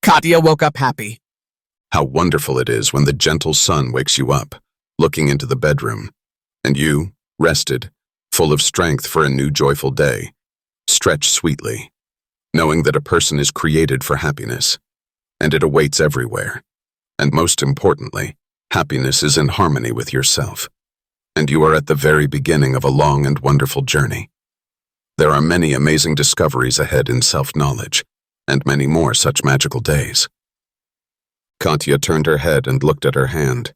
Katya woke up happy. How wonderful it is when the gentle sun wakes you up, looking into the bedroom, and you, rested, full of strength for a new joyful day, stretch sweetly, knowing that a person is created for happiness, and it awaits everywhere. And most importantly, happiness is in harmony with yourself, and you are at the very beginning of a long and wonderful journey. There are many amazing discoveries ahead in self-knowledge, and many more such magical days. Katya turned her head and looked at her hand.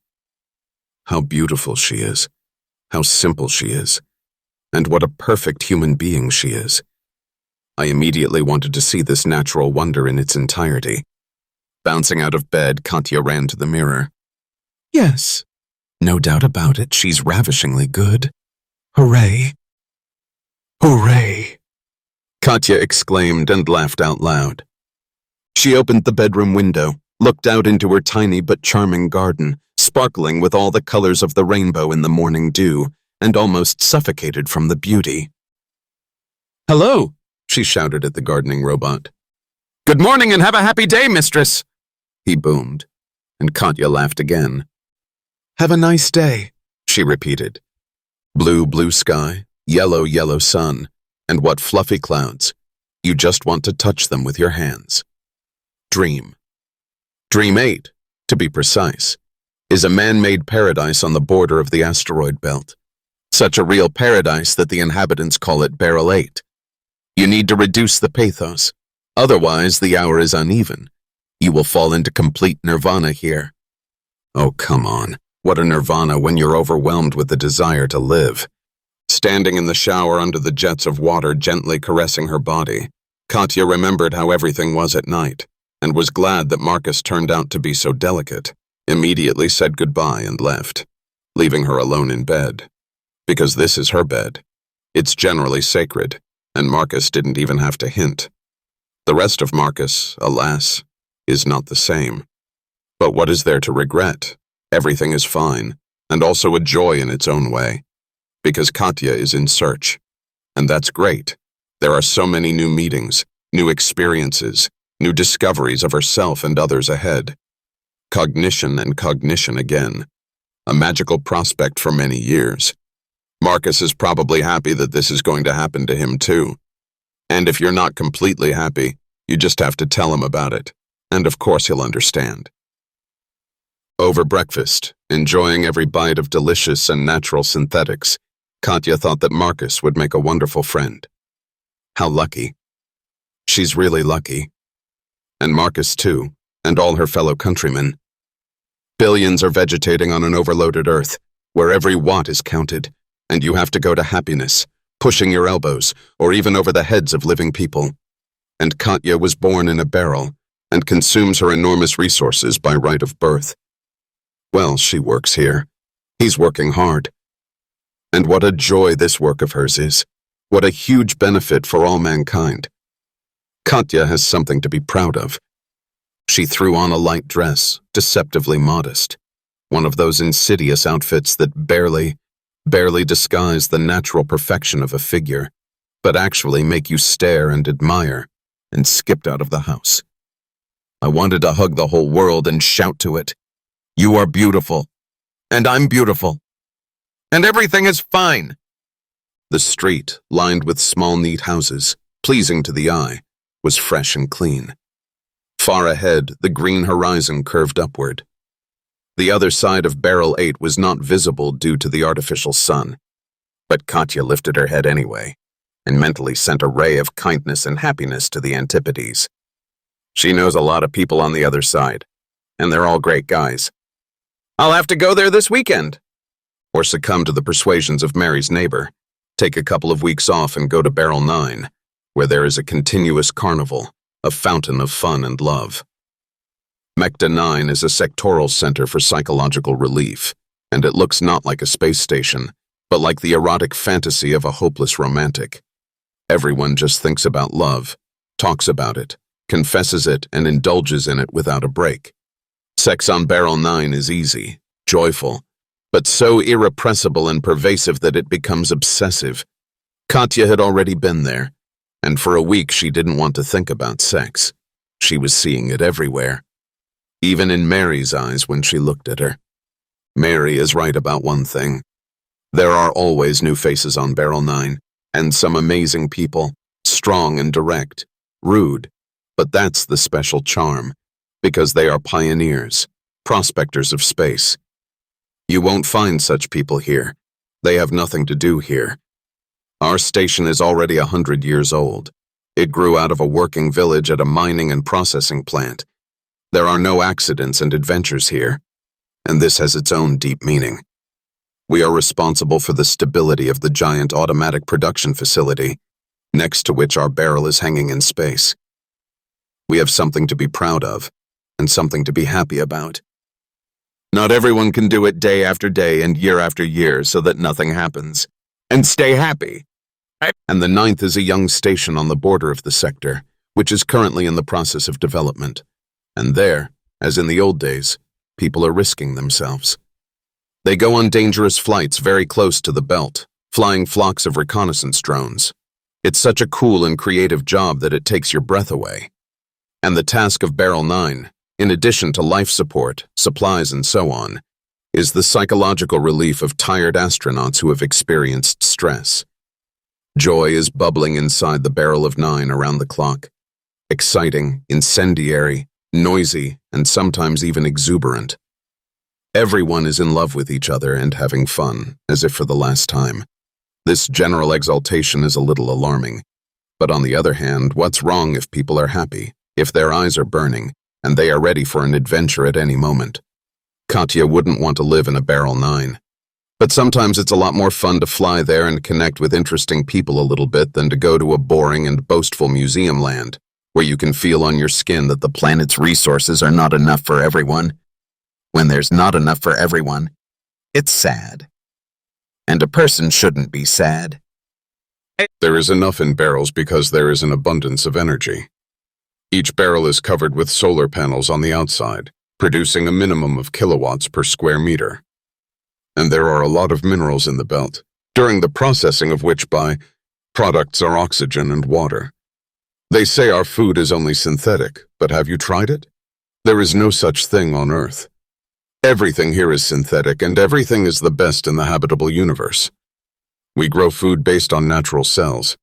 How beautiful she is, how simple she is, and what a perfect human being she is. I immediately wanted to see this natural wonder in its entirety. Bouncing out of bed, Katya ran to the mirror. Yes, no doubt about it, she's ravishingly good. Hooray! Hooray! Katya exclaimed and laughed out loud. She opened the bedroom window, looked out into her tiny but charming garden, sparkling with all the colors of the rainbow in the morning dew, and almost suffocated from the beauty. Hello, she shouted at the gardening robot. Good morning and have a happy day, mistress, he boomed, and Katya laughed again. Have a nice day, she repeated. Blue, blue sky, yellow, yellow sun, and what fluffy clouds. You just want to touch them with your hands. Dream. Dream 8, to be precise, is a man-made paradise on the border of the Asteroid Belt. Such a real paradise that the inhabitants call it Barrel 8. You need to reduce the pathos, otherwise the hour is uneven. You will fall into complete nirvana here. Oh, come on. What a nirvana when you're overwhelmed with the desire to live. Standing in the shower under the jets of water gently caressing her body, Katya remembered how everything was at night, and was glad that Marcus turned out to be so delicate, immediately said goodbye and left, leaving her alone in bed. Because this is her bed. It's generally sacred, and Marcus didn't even have to hint. The rest of Marcus, alas, is not the same. But what is there to regret? Everything is fine, and also a joy in its own way. Because Katya is in search. And that's great. There are so many new meetings, new experiences, new discoveries of herself and others ahead. Cognition and cognition again. A magical prospect for many years. Marcus is probably happy that this is going to happen to him too. And if you're not completely happy, you just have to tell him about it. And of course he'll understand. Over breakfast, enjoying every bite of delicious and natural synthetics, Katya thought that Marcus would make a wonderful friend. How lucky. She's really lucky. And Marcus too, and all her fellow countrymen. Billions are vegetating on an overloaded earth, where every watt is counted, and you have to go to happiness, pushing your elbows, or even over the heads of living people. And Katya was born in a barrel, and consumes her enormous resources by right of birth. Well, she works here. He's working hard. And what a joy this work of hers is. What a huge benefit for all mankind. Katya has something to be proud of. She threw on a light dress, deceptively modest. One of those insidious outfits that barely disguise the natural perfection of a figure, but actually make you stare and admire, and skipped out of the house. I wanted to hug the whole world and shout to it, "You are beautiful, and I'm beautiful, and everything is fine." The street, lined with small neat houses, pleasing to the eye, was fresh and clean. Far ahead, the green horizon curved upward. The other side of Barrel 8 was not visible due to the artificial sun, but Katya lifted her head anyway, and mentally sent a ray of kindness and happiness to the Antipodes. She knows a lot of people on the other side, and they're all great guys. I'll have to go there this weekend. Or succumb to the persuasions of Mary's neighbor, take a couple of weeks off and go to Barrel 9, where there is a continuous carnival, a fountain of fun and love. Mecta 9 is a sectoral center for psychological relief, and it looks not like a space station, but like the erotic fantasy of a hopeless romantic. Everyone just thinks about love, talks about it, confesses it, and indulges in it without a break. Sex on Barrel 9 is easy, joyful, but so irrepressible and pervasive that it becomes obsessive. Katya had already been there, and for a week she didn't want to think about sex. She was seeing it everywhere, even in Mary's eyes when she looked at her. Mary is right about one thing. There are always new faces on Barrel 9, and some amazing people, strong and direct, rude, but that's the special charm, because they are pioneers, prospectors of space. You won't find such people here. They have nothing to do here. Our station is already 100 years old. It grew out of a working village at a mining and processing plant. There are no accidents and adventures here, and this has its own deep meaning. We are responsible for the stability of the giant automatic production facility, next to which our barrel is hanging in space. We have something to be proud of, and something to be happy about. Not everyone can do it day after day and year after year so that nothing happens. And stay happy. And the 9th is a young station on the border of the sector, which is currently in the process of development. And there, as in the old days, people are risking themselves. They go on dangerous flights very close to the belt, flying flocks of reconnaissance drones. It's such a cool and creative job that it takes your breath away. And the task of Barrel 9, in addition to life support, supplies, and so on, is the psychological relief of tired astronauts who have experienced stress. Joy is bubbling inside the Barrel of 9 around the clock. Exciting, incendiary, noisy, and sometimes even exuberant. Everyone is in love with each other and having fun, as if for the last time. This general exaltation is a little alarming. But on the other hand, what's wrong if people are happy, if their eyes are burning, and they are ready for an adventure at any moment? Katya wouldn't want to live in a Barrel 9. But sometimes it's a lot more fun to fly there and connect with interesting people a little bit than to go to a boring and boastful museum land, where you can feel on your skin that the planet's resources are not enough for everyone. When there's not enough for everyone, it's sad. And a person shouldn't be sad. There is enough in barrels because there is an abundance of energy. Each barrel is covered with solar panels on the outside, producing a minimum of kilowatts per square meter. And there are a lot of minerals in the belt, during the processing of which by-products are oxygen and water. They say our food is only synthetic, but have you tried it? There is no such thing on Earth. Everything here is synthetic, and everything is the best in the habitable universe. We grow food based on natural cells,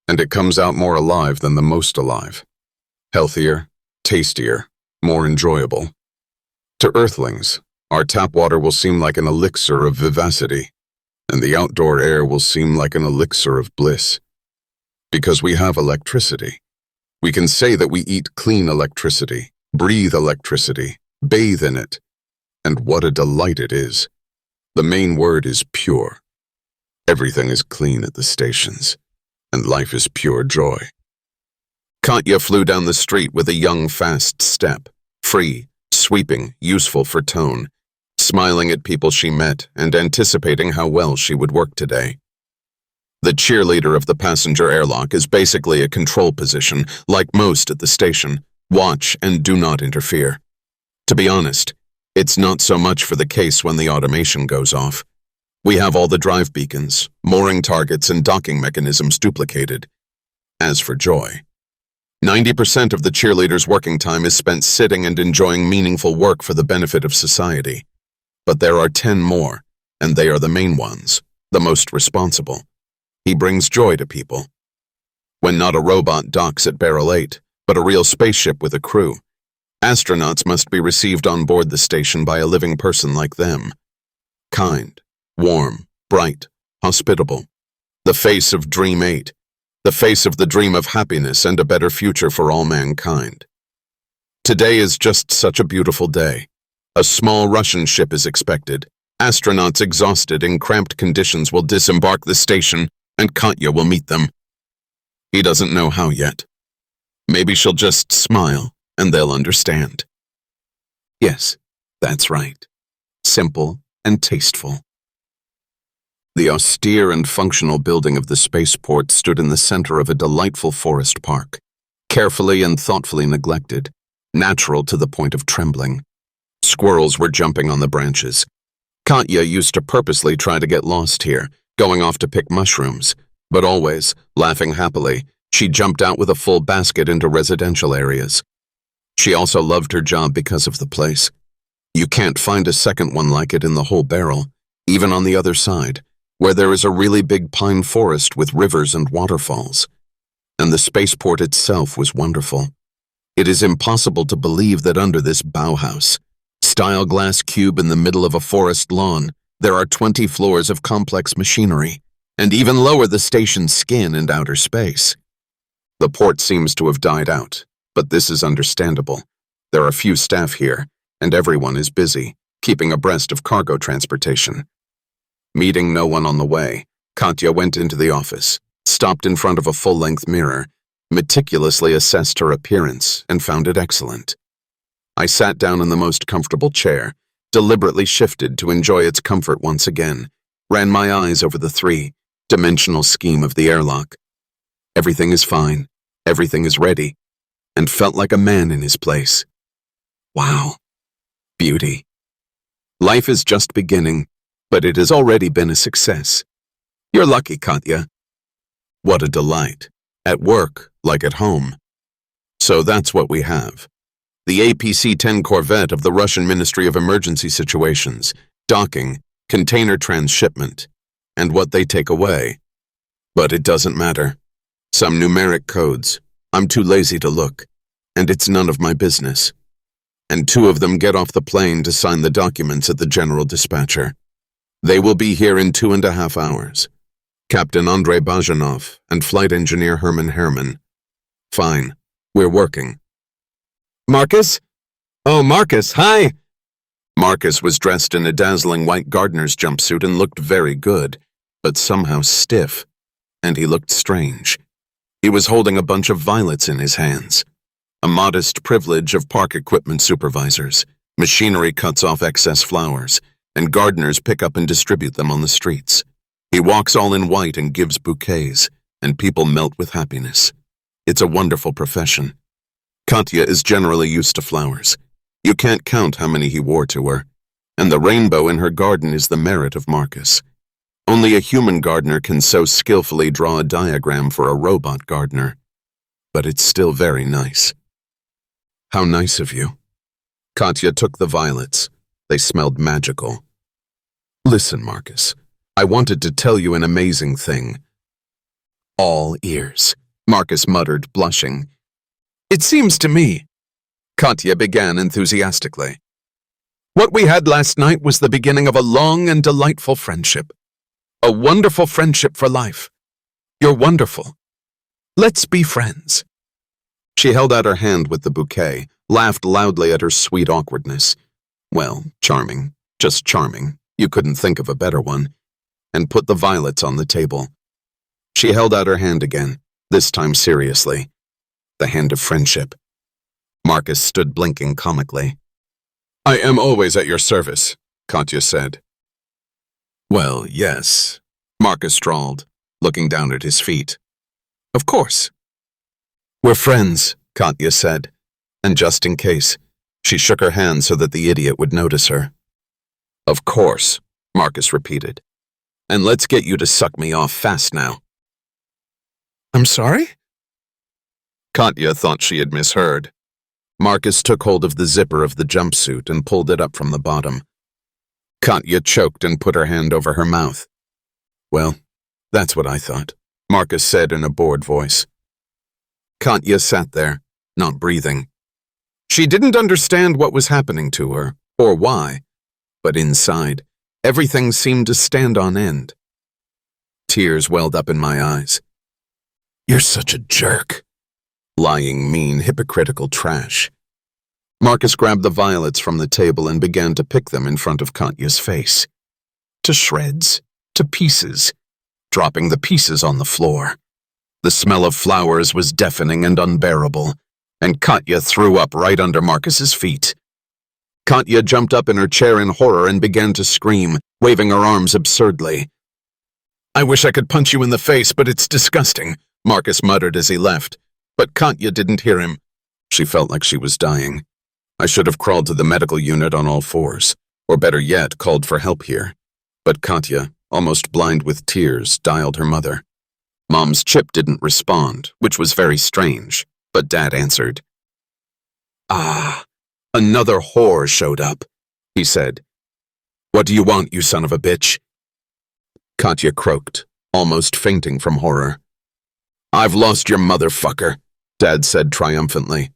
and it comes out more alive than the most alive. Healthier, tastier, more enjoyable. To Earthlings, our tap water will seem like an elixir of vivacity, and the outdoor air will seem like an elixir of bliss. Because we have electricity. We can say that we eat clean electricity, breathe electricity, bathe in it, and what a delight it is. The main word is pure. Everything is clean at the stations, and life is pure joy. Katya flew down the street with a young, fast step, free, sweeping, useful for tone, smiling at people she met and anticipating how well she would work today. The cheerleader of the passenger airlock is basically a control position, like most at the station. Watch and do not interfere. To be honest, it's not so much for the case when the automation goes off. We have all the drive beacons, mooring targets, and docking mechanisms duplicated. As for joy, 90% of the cheerleader's working time is spent sitting and enjoying meaningful work for the benefit of society. But there are 10 more, and they are the main ones, the most responsible. He brings joy to people. When not a robot docks at Barrel 8, but a real spaceship with a crew, astronauts must be received on board the station by a living person like them. Kind, warm, bright, hospitable. The face of Dream 8. The face of the dream of happiness and a better future for all mankind. Today is just such a beautiful day. A small Russian ship is expected. Astronauts exhausted in cramped conditions will disembark the station, and Katya will meet them. He doesn't know how yet. Maybe she'll just smile, and they'll understand. Yes, that's right. Simple and tasteful. The austere and functional building of the spaceport stood in the center of a delightful forest park, carefully and thoughtfully neglected, natural to the point of trembling. Squirrels were jumping on the branches. Katya used to purposely try to get lost here, going off to pick mushrooms, but always, laughing happily, she jumped out with a full basket into residential areas. She also loved her job because of the place. You can't find a second one like it in the whole barrel, even on the other side, where there is a really big pine forest with rivers and waterfalls. And the spaceport itself was wonderful. It is impossible to believe that under this Bauhaus-style glass cube in the middle of a forest lawn, there are 20 floors of complex machinery, and even lower the station's skin and outer space. The port seems to have died out, but this is understandable. There are few staff here, and everyone is busy, keeping abreast of cargo transportation. Meeting no one on the way, Katya went into the office, stopped in front of a full-length mirror, meticulously assessed her appearance, and found it excellent. I sat down in the most comfortable chair, deliberately shifted to enjoy its comfort once again, ran my eyes over the three-dimensional scheme of the airlock. Everything is fine, everything is ready, and felt like a man in his place. Wow. Beauty. Life is just beginning, but it has already been a success. You're lucky, Katya. What a delight. At work, like at home. So that's what we have. The APC-10 Corvette of the Russian Ministry of Emergency Situations, docking, container transshipment, and what they take away. But it doesn't matter. Some numeric codes. I'm too lazy to look, and it's none of my business. And 2 of them get off the plane to sign the documents at the general dispatcher. They will be here in 2.5 hours. Captain Andrei Bajanov and Flight Engineer Herman Herman. Fine. We're working. Marcus? Oh, Marcus, hi! Marcus was dressed in a dazzling white gardener's jumpsuit and looked very good, but somehow stiff, and he looked strange. He was holding a bunch of violets in his hands. A modest privilege of park equipment supervisors. Machinery cuts off excess flowers, and gardeners pick up and distribute them on the streets. He walks all in white and gives bouquets, and people melt with happiness. It's a wonderful profession. Katya is generally used to flowers. You can't count how many he wore to her, and the rainbow in her garden is the merit of Marcus. Only a human gardener can so skillfully draw a diagram for a robot gardener. But it's still very nice. How nice of you. Katya took the violets. They smelled magical. Listen, Marcus. I wanted to tell you an amazing thing. All ears, Marcus muttered, blushing. It seems to me, Katya began enthusiastically. What we had last night was the beginning of a long and delightful friendship. A wonderful friendship for life. You're wonderful. Let's be friends. She held out her hand with the bouquet, laughed loudly at her sweet awkwardness. Well, charming, just charming. You couldn't think of a better one. And put the violets on the table. She held out her hand again, this time seriously. The hand of friendship. Marcus stood blinking comically. I am always at your service, Katya said. Well, yes, Marcus drawled, looking down at his feet. Of course. We're friends, Katya said, and just in case, she shook her hand so that the idiot would notice her. Of course, Marcus repeated. And let's get you to suck me off fast now. I'm sorry? Katya thought she had misheard. Marcus took hold of the zipper of the jumpsuit and pulled it up from the bottom. Katya choked and put her hand over her mouth. Well, that's what I thought, Marcus said in a bored voice. Katya sat there, not breathing. She didn't understand what was happening to her, or why, but inside, everything seemed to stand on end. Tears welled up in my eyes. You're such a jerk. Lying, mean, hypocritical trash. Marcus grabbed the violets from the table and began to pick them in front of Katya's face. To shreds, to pieces, dropping the pieces on the floor. The smell of flowers was deafening and unbearable, and Katya threw up right under Marcus's feet. Katya jumped up in her chair in horror and began to scream, waving her arms absurdly. I wish I could punch you in the face, but it's disgusting, Marcus muttered as he left. But Katya didn't hear him. She felt like she was dying. I should have crawled to the medical unit on all fours, or better yet, called for help here. But Katya, almost blind with tears, dialed her mother. Mom's chip didn't respond, which was very strange, but Dad answered. Ah, another whore showed up, he said. What do you want, you son of a bitch? Katya croaked, almost fainting from horror. I've lost your motherfucker, Dad said triumphantly.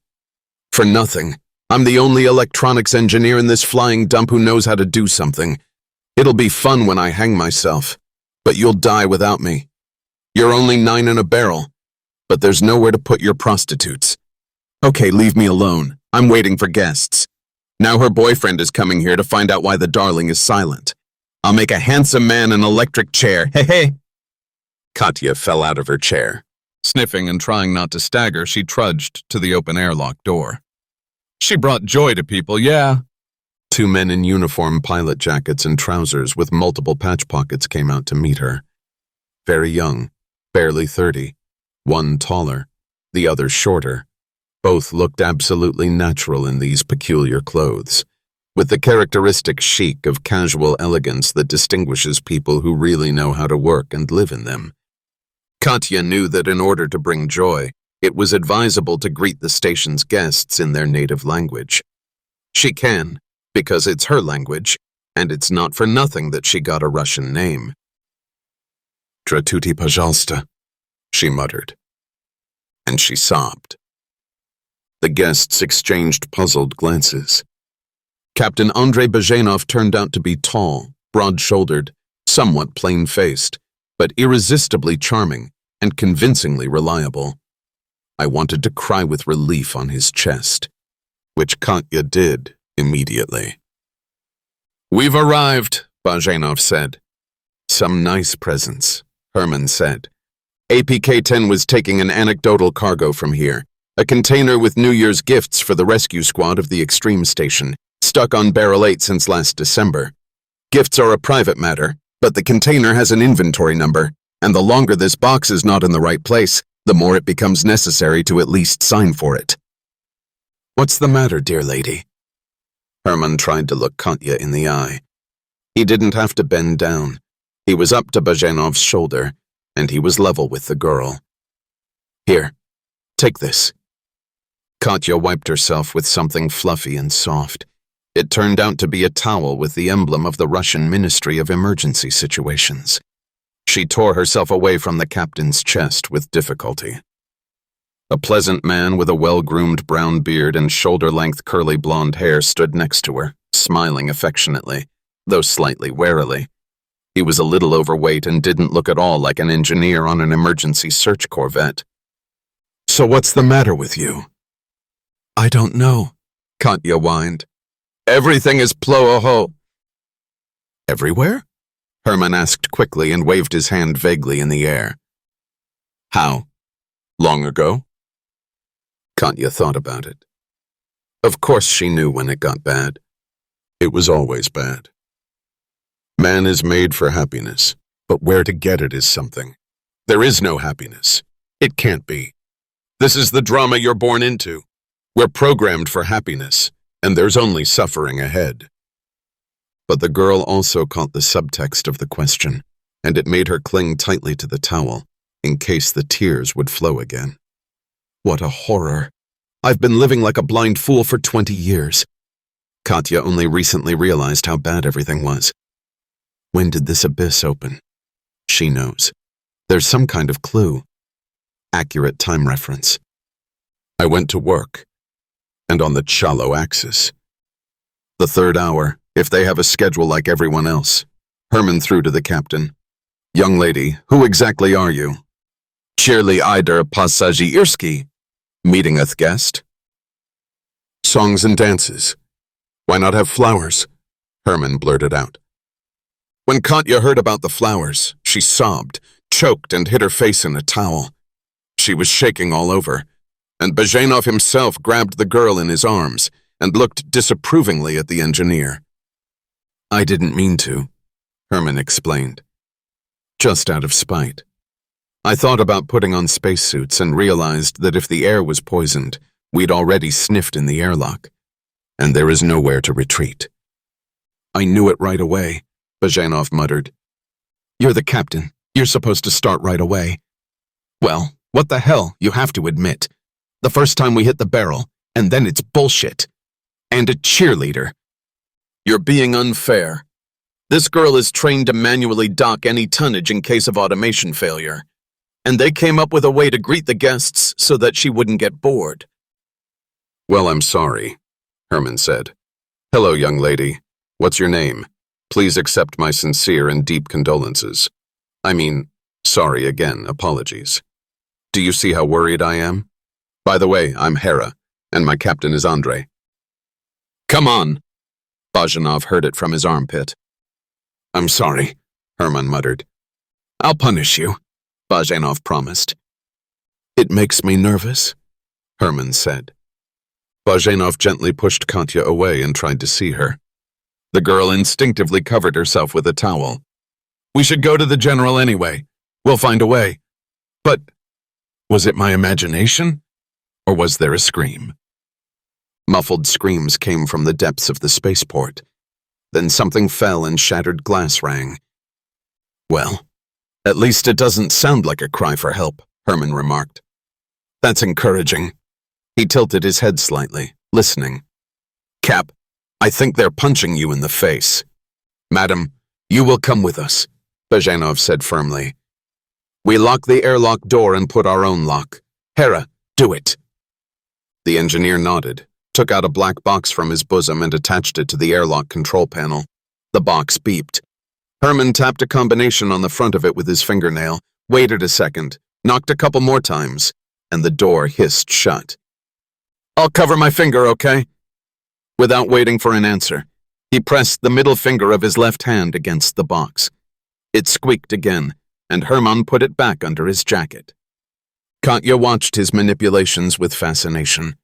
For nothing. I'm the only electronics engineer in this flying dump who knows how to do something. It'll be fun when I hang myself, but you'll die without me. You're only 9 in a barrel, but there's nowhere to put your prostitutes. Okay, leave me alone. I'm waiting for guests. Now her boyfriend is coming here to find out why the darling is silent. I'll make a handsome man an electric chair. Hey, hey! Katya fell out of her chair. Sniffing and trying not to stagger, she trudged to the open airlock door. She brought joy to people, yeah. 2 men in uniform pilot jackets and trousers with multiple patch pockets came out to meet her. Very young, barely 30. One taller, the other shorter. Both looked absolutely natural in these peculiar clothes, with the characteristic chic of casual elegance that distinguishes people who really know how to work and live in them. Katya knew that in order to bring joy, it was advisable to greet the station's guests in their native language. She can, because it's her language, and it's not for nothing that she got a Russian name. Dratuti pazhalsta, she muttered. And she sobbed. The guests exchanged puzzled glances. Captain Andrei Bazhenov turned out to be tall, broad-shouldered, somewhat plain-faced, but irresistibly charming and convincingly reliable. I wanted to cry with relief on his chest, which Katya did immediately. We've arrived, Bazhenov said. Some nice presents, Herman said. APK-10 was taking an anecdotal cargo from here, a container with New Year's gifts for the rescue squad of the Extreme Station, stuck on Barrel 8 since last December. Gifts are a private matter, but the container has an inventory number, and the longer this box is not in the right place, the more it becomes necessary to at least sign for it. What's the matter, dear lady? Herman tried to look Katya in the eye. He didn't have to bend down. He was up to Bazhenov's shoulder, and he was level with the girl. Here, take this. Katya wiped herself with something fluffy and soft. It turned out to be a towel with the emblem of the Russian Ministry of Emergency Situations. She tore herself away from the captain's chest with difficulty. A pleasant man with a well-groomed brown beard and shoulder-length curly blonde hair stood next to her, smiling affectionately, though slightly warily. He was a little overweight and didn't look at all like an engineer on an emergency search corvette. So what's the matter with you? I don't know, Katya whined. Everything is plo-oh-ho. Everywhere? Herman asked quickly and waved his hand vaguely in the air. How? Long ago? Katya thought about it. Of course she knew when it got bad. It was always bad. Man is made for happiness, but where to get it is something. There is no happiness. It can't be. This is the drama you're born into. We're programmed for happiness, and there's only suffering ahead. But the girl also caught the subtext of the question, and it made her cling tightly to the towel, in case the tears would flow again. What a horror. I've been living like a blind fool for 20 years. Katya only recently realized how bad everything was. When did this abyss open? She knows. There's some kind of clue. Accurate time reference. I went to work, and on the Chalo axis. The 3rd hour, if they have a schedule like everyone else. Herman threw to the captain. Young lady, who exactly are you? Cheerly Eider Passagierski. Meetingeth guest? Songs and dances. Why not have flowers? Herman blurted out. When Katya heard about the flowers, she sobbed, choked, and hid her face in a towel. She was shaking all over, and Bazhenov himself grabbed the girl in his arms and looked disapprovingly at the engineer. I didn't mean to, Herman explained. Just out of spite. I thought about putting on spacesuits and realized that if the air was poisoned, we'd already sniffed in the airlock, and there is nowhere to retreat. I knew it right away, Bazhenov muttered. You're the captain. You're supposed to start right away. Well, what the hell, you have to admit. The first time we hit the barrel, and then it's bullshit. And a cheerleader. You're being unfair. This girl is trained to manually dock any tonnage in case of automation failure, and they came up with a way to greet the guests so that she wouldn't get bored. Well, I'm sorry, Herman said. Hello, young lady. What's your name? Please accept my sincere and deep condolences. I mean, sorry again, apologies. Do you see how worried I am? By the way, I'm Hera, and my captain is Andrei. Come on! Bajanov heard it from his armpit. I'm sorry, Herman muttered. I'll punish you, Bajanov promised. It makes me nervous, Herman said. Bajanov gently pushed Katya away and tried to see her. The girl instinctively covered herself with a towel. We should go to the general anyway. We'll find a way. But was it my imagination? Or was there a scream? Muffled screams came from the depths of the spaceport. Then something fell and shattered glass rang. Well, at least it doesn't sound like a cry for help, Herman remarked. That's encouraging. He tilted his head slightly, listening. Cap, I think they're punching you in the face. Madam, you will come with us, Bajanov said firmly. We lock the airlock door and put our own lock. Hera, do it. The engineer nodded, took out a black box from his bosom and attached it to the airlock control panel. The box beeped. Herman tapped a combination on the front of it with his fingernail, waited a second, knocked a couple more times, and the door hissed shut. I'll cover my finger, okay? Without waiting for an answer, he pressed the middle finger of his left hand against the box. It squeaked again, and Herman put it back under his jacket. Katya watched his manipulations with fascination.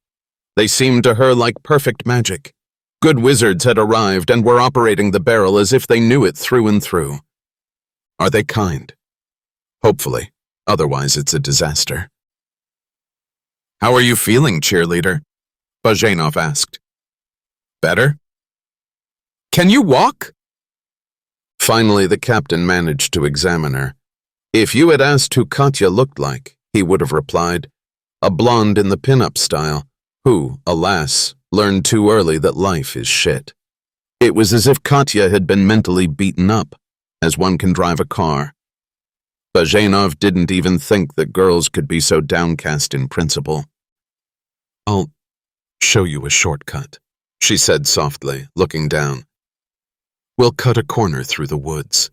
They seemed to her like perfect magic. Good wizards had arrived and were operating the barrel as if they knew it through and through. Are they kind? Hopefully, otherwise it's a disaster. How are you feeling, cheerleader? Bajanov asked. Better? Can you walk? Finally, the captain managed to examine her. If you had asked who Katya looked like, he would have replied, a blonde in the pin-up style, who, alas, learned too early that life is shit. It was as if Katya had been mentally beaten up, as one can drive a car. Bajanov didn't even think that girls could be so downcast in principle. I'll show you a shortcut, she said softly, looking down. We'll cut a corner through the woods.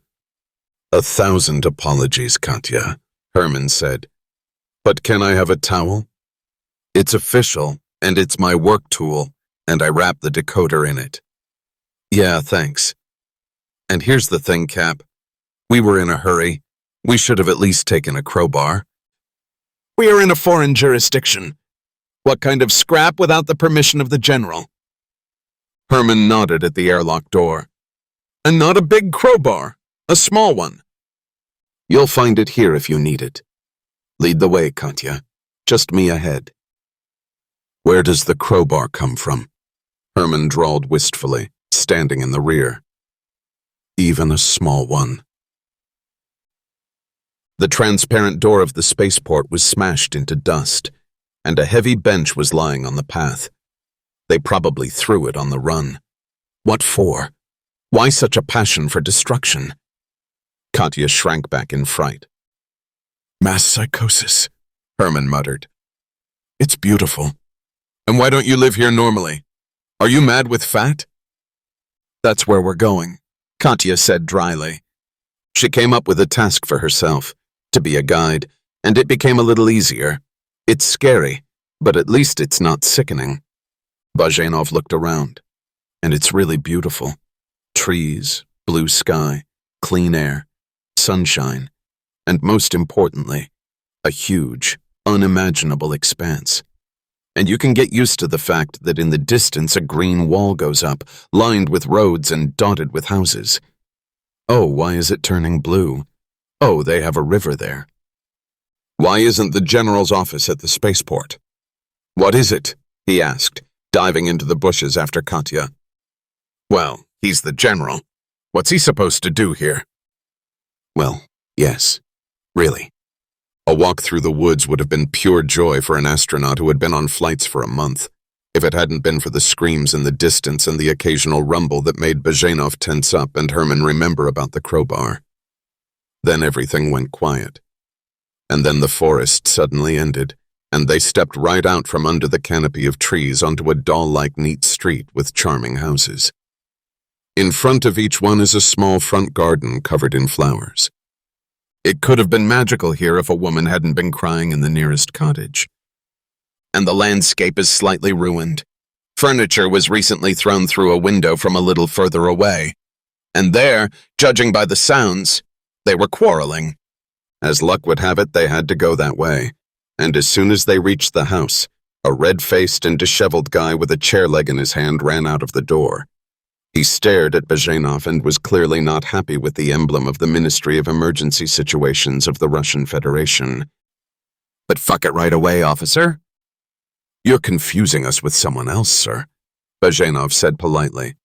1,000 apologies, Katya, Herman said. But can I have a towel? It's official, and it's my work tool, and I wrap the decoder in it. Yeah, thanks. And here's the thing, Cap. We were in a hurry. We should have at least taken a crowbar. We are in a foreign jurisdiction. What kind of scrap without the permission of the general? Herman nodded at the airlock door. And not a big crowbar, a small one. You'll find it here if you need it. Lead the way, Katya. Just me ahead. Where does the crowbar come from? Herman drawled wistfully, standing in the rear. Even a small one. The transparent door of the spaceport was smashed into dust, and a heavy bench was lying on the path. They probably threw it on the run. What for? Why such a passion for destruction? Katya shrank back in fright. Mass psychosis, Herman muttered. It's beautiful. And why don't you live here normally? Are you mad with fat? That's where we're going, Katya said dryly. She came up with a task for herself, to be a guide, and it became a little easier. It's scary, but at least it's not sickening. Bajanov looked around, and it's really beautiful. Trees, blue sky, clean air, sunshine, and most importantly, a huge, unimaginable expanse. And you can get used to the fact that in the distance a green wall goes up, lined with roads and dotted with houses. Oh, why is it turning blue? Oh, they have a river there. Why isn't the general's office at the spaceport? What is it? He asked, diving into the bushes after Katya. Well, he's the general. What's he supposed to do here? Well, yes, really. A walk through the woods would have been pure joy for an astronaut who had been on flights for a month. if it hadn't been for the screams in the distance and the occasional rumble that made Bazhenov tense up and Herman remember about the crowbar. Then everything went quiet. And then the forest suddenly ended, and they stepped right out from under the canopy of trees onto a doll-like neat street with charming houses. In front of each one is a small front garden covered in flowers. It could have been magical here if a woman hadn't been crying in the nearest cottage. And the landscape is slightly ruined. Furniture was recently thrown through a window from a little further away. And there, judging by the sounds, they were quarreling. As luck would have it, they had to go that way. And as soon as they reached the house, a red-faced and disheveled guy with a chair leg in his hand ran out of the door. He stared at Bazhenov and was clearly not happy with the emblem of the Ministry of Emergency Situations of the Russian Federation. "But fuck it right away, officer." "You're confusing us with someone else, sir," Bazhenov said politely.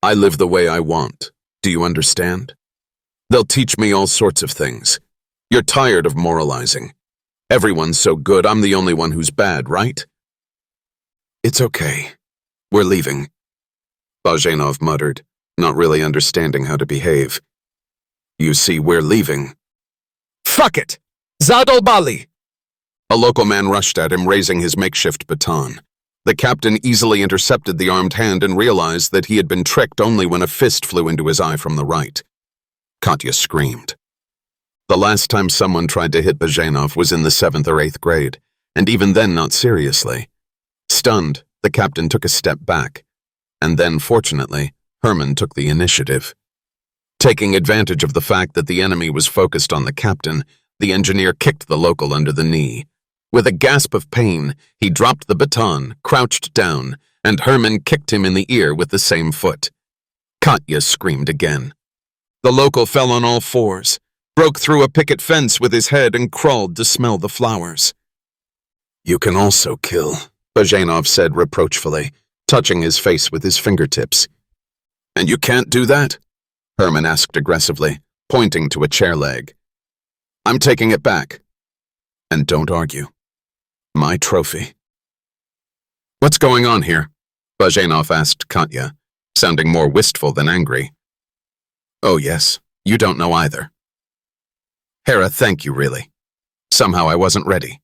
"I live the way I want. Do you understand? They'll teach me all sorts of things. You're tired of moralizing. Everyone's so good, I'm the only one who's bad, right?" "It's okay. We're leaving," Bazhenov muttered, not really understanding how to behave. "You see, we're leaving." "Fuck it! Zadolbali!" A local man rushed at him, raising his makeshift baton. The captain easily intercepted the armed hand and realized that he had been tricked only when a fist flew into his eye from the right. Katya screamed. The last time someone tried to hit Bazhenov was in the 7th or 8th grade, and even then not seriously. Stunned, the captain took a step back. And then, fortunately, Herman took the initiative. Taking advantage of the fact that the enemy was focused on the captain, the engineer kicked the local under the knee. With a gasp of pain, he dropped the baton, crouched down, and Herman kicked him in the ear with the same foot. Katya screamed again. The local fell on all fours, broke through a picket fence with his head and crawled to smell the flowers. "You can also kill," Bazhenov said reproachfully, touching his face with his fingertips. "And you can't do that?" Herman asked aggressively, pointing to a chair leg. "I'm taking it back. And don't argue. My trophy." "What's going on here?" Bazhenov asked Katya, sounding more wistful than angry. "Oh yes, you don't know either." "Hera, thank you, really. Somehow I wasn't ready."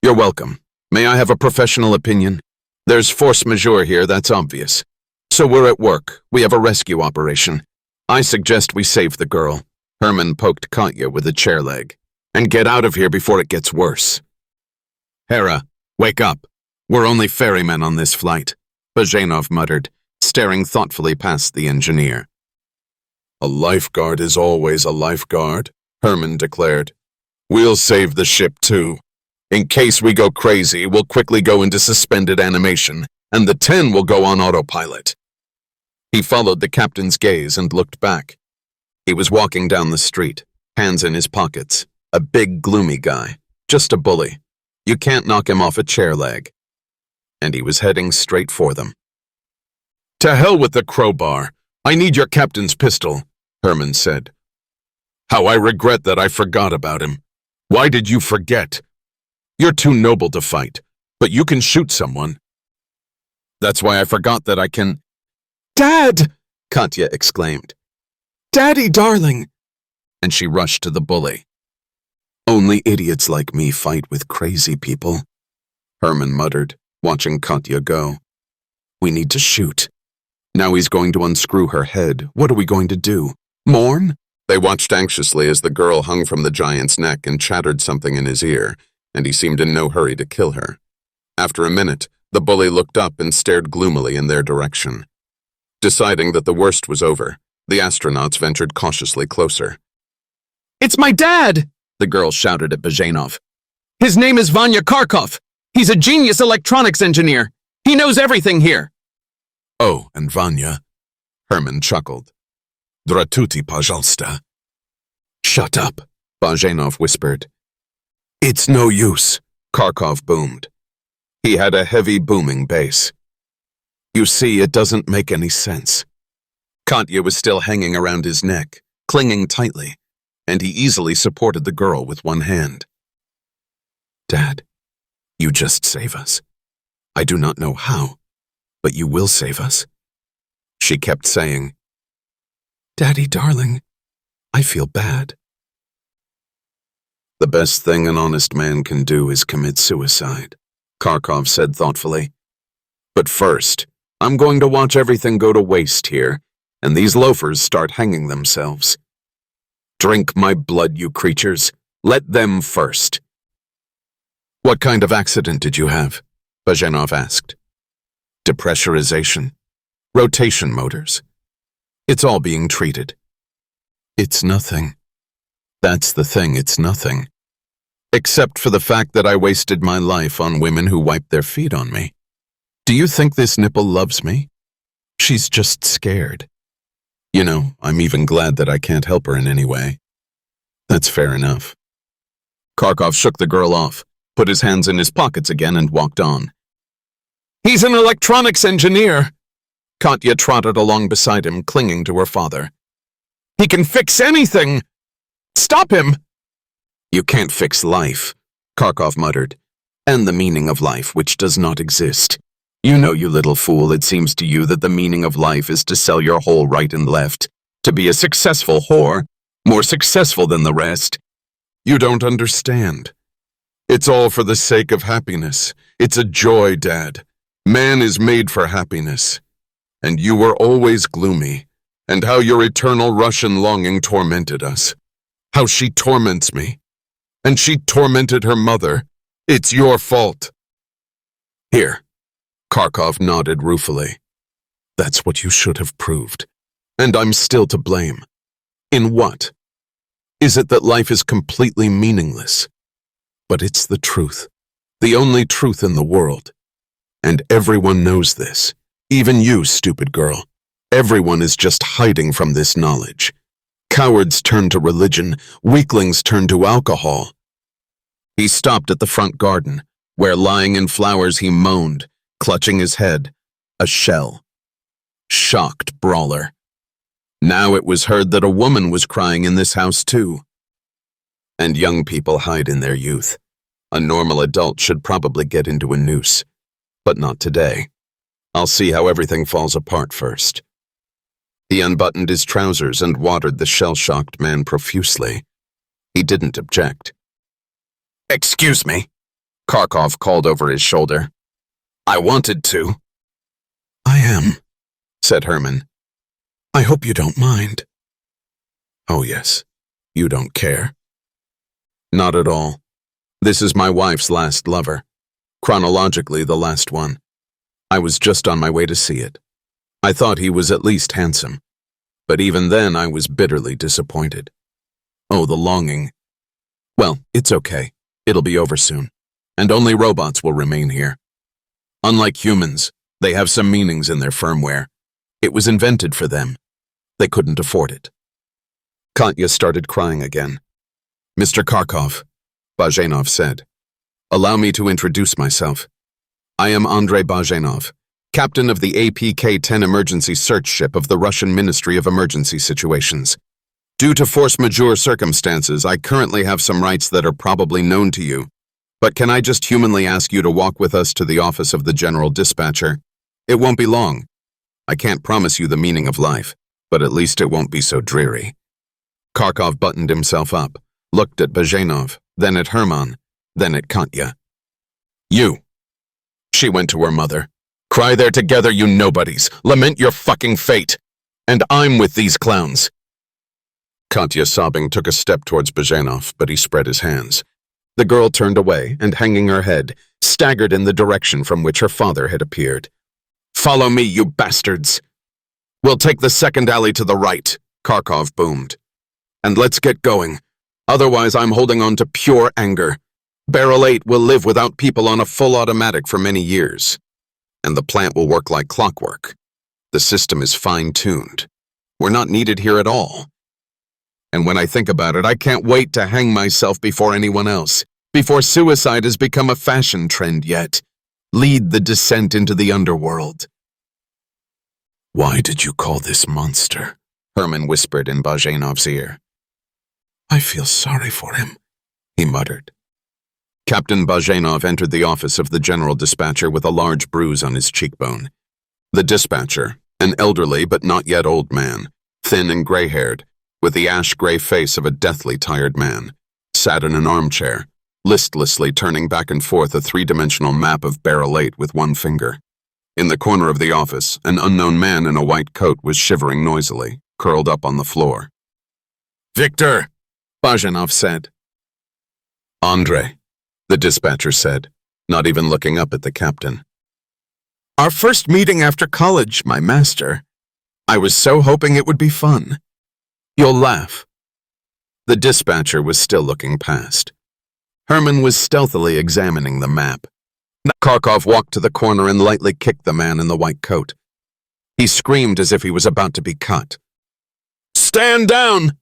"You're welcome. May I have a professional opinion? There's force majeure here, that's obvious. So we're at work. We have a rescue operation. I suggest we save the girl." Herman poked Katya with a chair leg. "And get out of here before it gets worse." "Hera, wake up. We're only ferrymen on this flight," Bazhenov muttered, staring thoughtfully past the engineer. "A lifeguard is always a lifeguard," Herman declared. "We'll save the ship too. In case we go crazy, we'll quickly go into suspended animation, and the 10 will go on autopilot." He followed the captain's gaze and looked back. He was walking down the street, hands in his pockets, a big, gloomy guy, just a bully. You can't knock him off a chair leg. And he was heading straight for them. "To hell with the crowbar. I need your captain's pistol," Herman said. "How I regret that I forgot about him. Why did you forget? You're too noble to fight, but you can shoot someone." "That's why I forgot that I can—" "Dad!" Katya exclaimed. "Daddy, darling!" And she rushed to the bully. "Only idiots like me fight with crazy people," Herman muttered, watching Katya go. "We need to shoot. Now he's going to unscrew her head. What are we going to do? Mourn?" They watched anxiously as the girl hung from the giant's neck and chattered something in his ear, and he seemed in no hurry to kill her. After a minute, the bully looked up and stared gloomily in their direction. Deciding that the worst was over, the astronauts ventured cautiously closer. "It's my dad!" the girl shouted at Bazhenov. "His name is Vanya Kharkov. He's a genius electronics engineer. He knows everything here." "Oh, and Vanya," Herman chuckled. "Dratuti, pожалуйста." "Shut up," Bazhenov whispered. "It's no use," Kharkov boomed. He had a heavy booming bass. "You see, it doesn't make any sense." Katya was still hanging around his neck, clinging tightly, and he easily supported the girl with one hand. "Dad, you just save us. I do not know how, but you will save us. She kept saying, Daddy, darling, I feel bad. The best thing an honest man can do is commit suicide, Kharkov said thoughtfully. But first, I'm going to watch everything go to waste here, and these loafers start hanging themselves. Drink my blood, you creatures. Let them first. What kind of accident did you have? Bazhenov asked. Depressurization. Rotation motors. It's all being treated. It's nothing. That's the thing, it's nothing. Except for the fact that I wasted my life on women who wiped their feet on me. Do you think this nipple loves me? She's just scared. You know, I'm even glad that I can't help her in any way. That's fair enough. Kharkov shook the girl off, put his hands in his pockets again, and walked on. He's an electronics engineer. Katya trotted along beside him, clinging to her father. He can fix anything! Stop him! You can't fix life, Kharkov muttered, and the meaning of life, which does not exist. You know, you little fool, it seems to you that the meaning of life is to sell your whole right and left, to be a successful whore, more successful than the rest. You don't understand. It's all for the sake of happiness. It's a joy, Dad. Man is made for happiness. And you were always gloomy, and how your eternal Russian longing tormented us. How she torments me. And she tormented her mother. It's your fault. Here. Kharkov nodded ruefully. That's what you should have proved. And I'm still to blame. In what? Is it that life is completely meaningless? But it's the truth. The only truth in the world. And everyone knows this. Even you, stupid girl. Everyone is just hiding from this knowledge. Cowards turn to religion. Weaklings turn to alcohol. He stopped at the front garden, where lying in flowers he moaned, clutching his head, a shell. Shocked brawler. Now it was heard that a woman was crying in this house too. And young people hide in their youth. A normal adult should probably get into a noose. But not today. I'll see how everything falls apart first. He unbuttoned his trousers and watered the shell-shocked man profusely. He didn't object. Excuse me, Kharkov called over his shoulder. I wanted to. I am, said Herman. I hope you don't mind. Oh yes, you don't care. Not at all. This is my wife's last lover. Chronologically, the last one. I was just on my way to see it. I thought he was at least handsome. But even then, I was bitterly disappointed. Oh, the longing. Well, it's okay. It'll be over soon. And only robots will remain here. Unlike humans, they have some meanings in their firmware. It was invented for them. They couldn't afford it. Katya started crying again. Mr. Kharkov, Bazhenov said. Allow me to introduce myself. I am Andrei Bazhenov, captain of the APK-10 emergency search ship of the Russian Ministry of Emergency Situations. Due to force majeure circumstances, I currently have some rights that are probably known to you. But can I just humanly ask you to walk with us to the office of the General Dispatcher? It won't be long. I can't promise you the meaning of life, but at least it won't be so dreary. Kharkov buttoned himself up, looked at Bazhenov, then at Herman, then at Katya. You. She went to her mother. Cry there together, you nobodies. Lament your fucking fate. And I'm with these clowns. Katya, sobbing, took a step towards Bazhenov, but he spread his hands. The girl turned away and, hanging her head, staggered in the direction from which her father had appeared. Follow me, you bastards. We'll take the second alley to the right, Kharkov boomed. And let's get going. Otherwise, I'm holding on to pure anger. Barrel 8 will live without people on a full automatic for many years. And the plant will work like clockwork. The system is fine-tuned. We're not needed here at all. And when I think about it, I can't wait to hang myself before anyone else, before suicide has become a fashion trend yet. Lead the descent into the underworld. Why did you call this monster? Herman whispered in Bazhenov's ear. I feel sorry for him, he muttered. Captain Bajenov entered the office of the general dispatcher with a large bruise on his cheekbone. The dispatcher, an elderly but not yet old man, thin and gray-haired, with the ash-gray face of a deathly tired man, sat in an armchair, listlessly turning back and forth a three-dimensional map of Barrel 8 with one finger. In the corner of the office, an unknown man in a white coat was shivering noisily, curled up on the floor. "Victor," Bajenov said. "Andrei," the dispatcher said, not even looking up at the captain. "Our first meeting after college, my master. I was so hoping it would be fun. You'll laugh." The dispatcher was still looking past. Herman was stealthily examining the map. Kharkov walked to the corner and lightly kicked the man in the white coat. He screamed as if he was about to be cut. "Stand down!"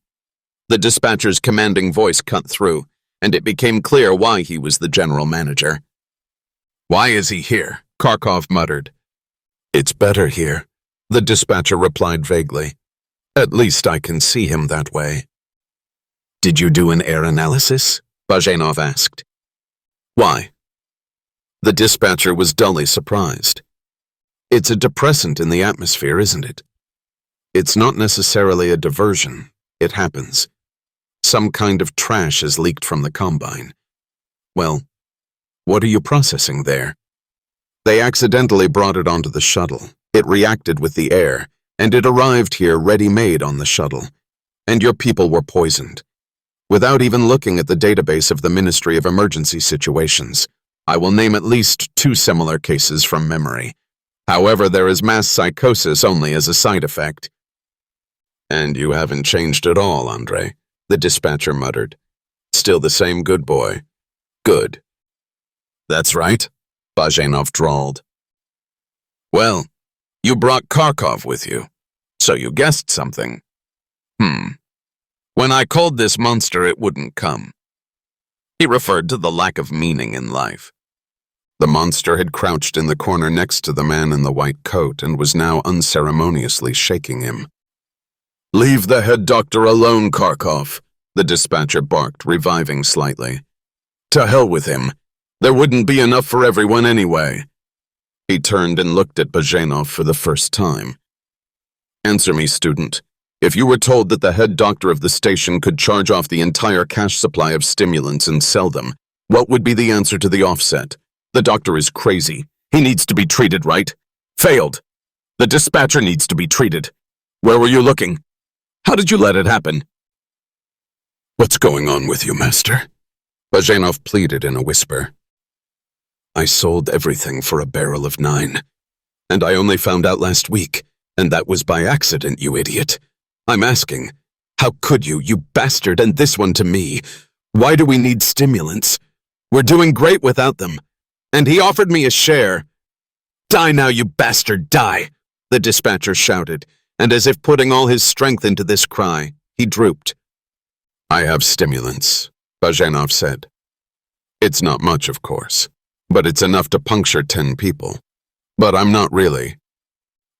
The dispatcher's commanding voice cut through, and it became clear why he was the general manager. "Why is he here?" Kharkov muttered. "It's better here," the dispatcher replied vaguely. "At least I can see him that way." "Did you do an air analysis?" Bajenov asked. "Why?" The dispatcher was dully surprised. "It's a depressant in the atmosphere, isn't it? It's not necessarily a diversion. It happens. Some kind of trash is leaked from the combine. Well, what are you processing there? They accidentally brought it onto the shuttle. It reacted with the air, and it arrived here ready-made on the shuttle. And your people were poisoned. Without even looking at the database of the Ministry of Emergency Situations, I will name at least 2 similar cases from memory. However, there is mass psychosis only as a side effect." "And you haven't changed at all, Andrei," the dispatcher muttered. "Still the same good boy. Good." "That's right," Bajenov drawled. "Well, you brought Kharkov with you, so you guessed something. When I called this monster, it wouldn't come." He referred to the lack of meaning in life. The monster had crouched in the corner next to the man in the white coat and was now unceremoniously shaking him. "Leave the head doctor alone, Kharkov," the dispatcher barked, reviving slightly. "To hell with him. There wouldn't be enough for everyone anyway." He turned and looked at Bajenov for the first time. "Answer me, student. If you were told that the head doctor of the station could charge off the entire cash supply of stimulants and sell them, what would be the answer to the offset? The doctor is crazy. He needs to be treated, right? Failed. The dispatcher needs to be treated. Where were you looking? How did you let it happen?" "What's going on with you, master?" Bajenov pleaded in a whisper. "I sold everything for a barrel of 9. And I only found out last week, and that was by accident, you idiot. I'm asking, how could you, you bastard, and this one to me? Why do we need stimulants? We're doing great without them. And he offered me a share." "Die now, you bastard, die!" the dispatcher shouted, and as if putting all his strength into this cry, he drooped. "I have stimulants," Bajenov said. "It's not much, of course, but it's enough to puncture 10 people. But I'm not really.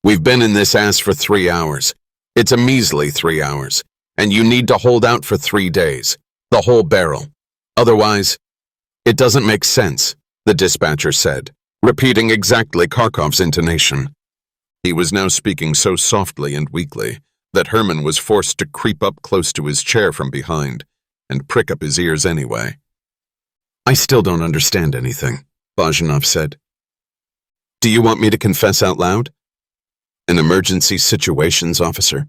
We've been in this ass for 3 hours. It's a measly 3 hours, and you need to hold out for 3 days, the whole barrel. Otherwise, it doesn't make sense," the dispatcher said, repeating exactly Kharkov's intonation. He was now speaking so softly and weakly that Herman was forced to creep up close to his chair from behind and prick up his ears anyway. "I still don't understand anything," Bajenov said. "Do you want me to confess out loud? An emergency situations officer?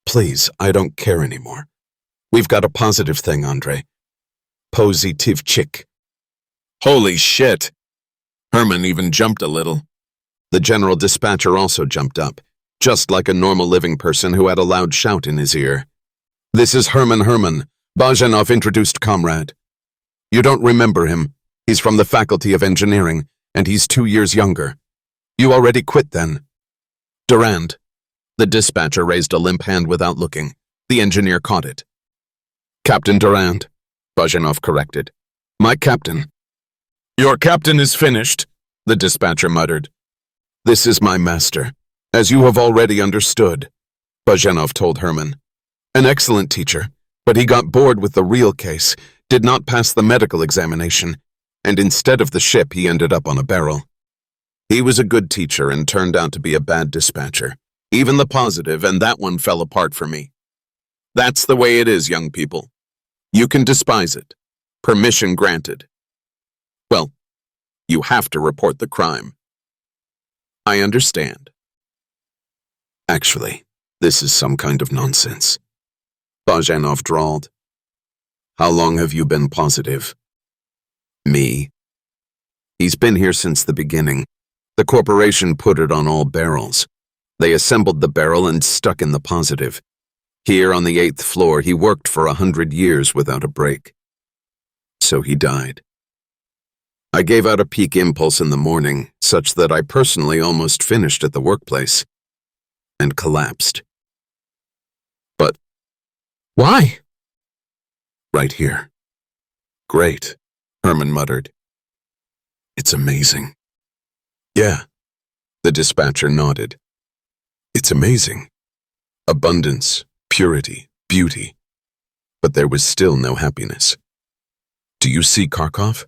Please, I don't care anymore. We've got a positive thing, Andrei. Positive chick." "Holy shit!" Herman even jumped a little. The general dispatcher also jumped up, just like a normal living person who had a loud shout in his ear. "This is Herman," Bajenov introduced comrade. "You don't remember him. He's from the Faculty of Engineering, and he's 2 years younger. You already quit then." "Durand." The dispatcher raised a limp hand without looking. The engineer caught it. "Captain Durand," Bajenov corrected. "My captain." "Your captain is finished," the dispatcher muttered. "This is my master, as you have already understood," Bajenov told Herman. "An excellent teacher, but he got bored with the real case, did not pass the medical examination, and instead of the ship, he ended up on a barrel. He was a good teacher and turned out to be a bad dispatcher. Even the positive, and that one fell apart for me. That's the way it is, young people. You can despise it. Permission granted. Well, you have to report the crime. I understand. Actually, this is some kind of nonsense. Bozhanov drawled. How long have you been positive? Me? He's been here since the beginning. The corporation put it on all barrels. They assembled the barrel and stuck in the positive. Here on the 8th floor, he worked for 100 years without a break. So he died. I gave out a peak impulse in the morning, such that I personally almost finished at the workplace, and collapsed. But why? Right here. Great, Herman muttered. It's amazing. Yeah, the dispatcher nodded. It's amazing. Abundance, purity, beauty. But there was still no happiness. Do you see Kharkov?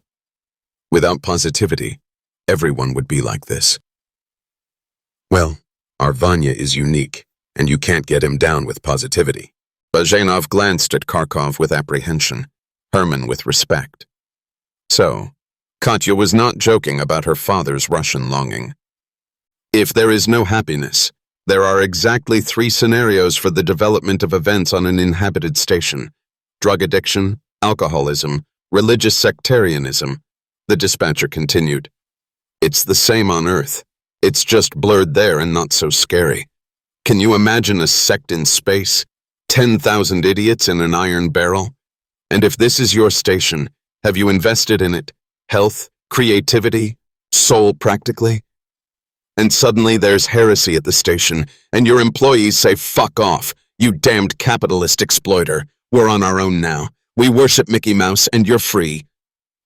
Without positivity, everyone would be like this. Well, our Vanya is unique, and you can't get him down with positivity. Bozhanov glanced at Kharkov with apprehension, Herman with respect. So, Katya was not joking about her father's Russian longing. If there is no happiness, there are exactly 3 scenarios for the development of events on an inhabited station: drug addiction, alcoholism, religious sectarianism. The dispatcher continued. It's the same on Earth. It's just blurred there and not so scary. Can you imagine a sect in space? 10,000 idiots in an iron barrel? And if this is your station, have you invested in it? Health, creativity, soul practically? And suddenly there's heresy at the station, and your employees say, "Fuck off, you damned capitalist exploiter. We're on our own now. We worship Mickey Mouse, and you're free."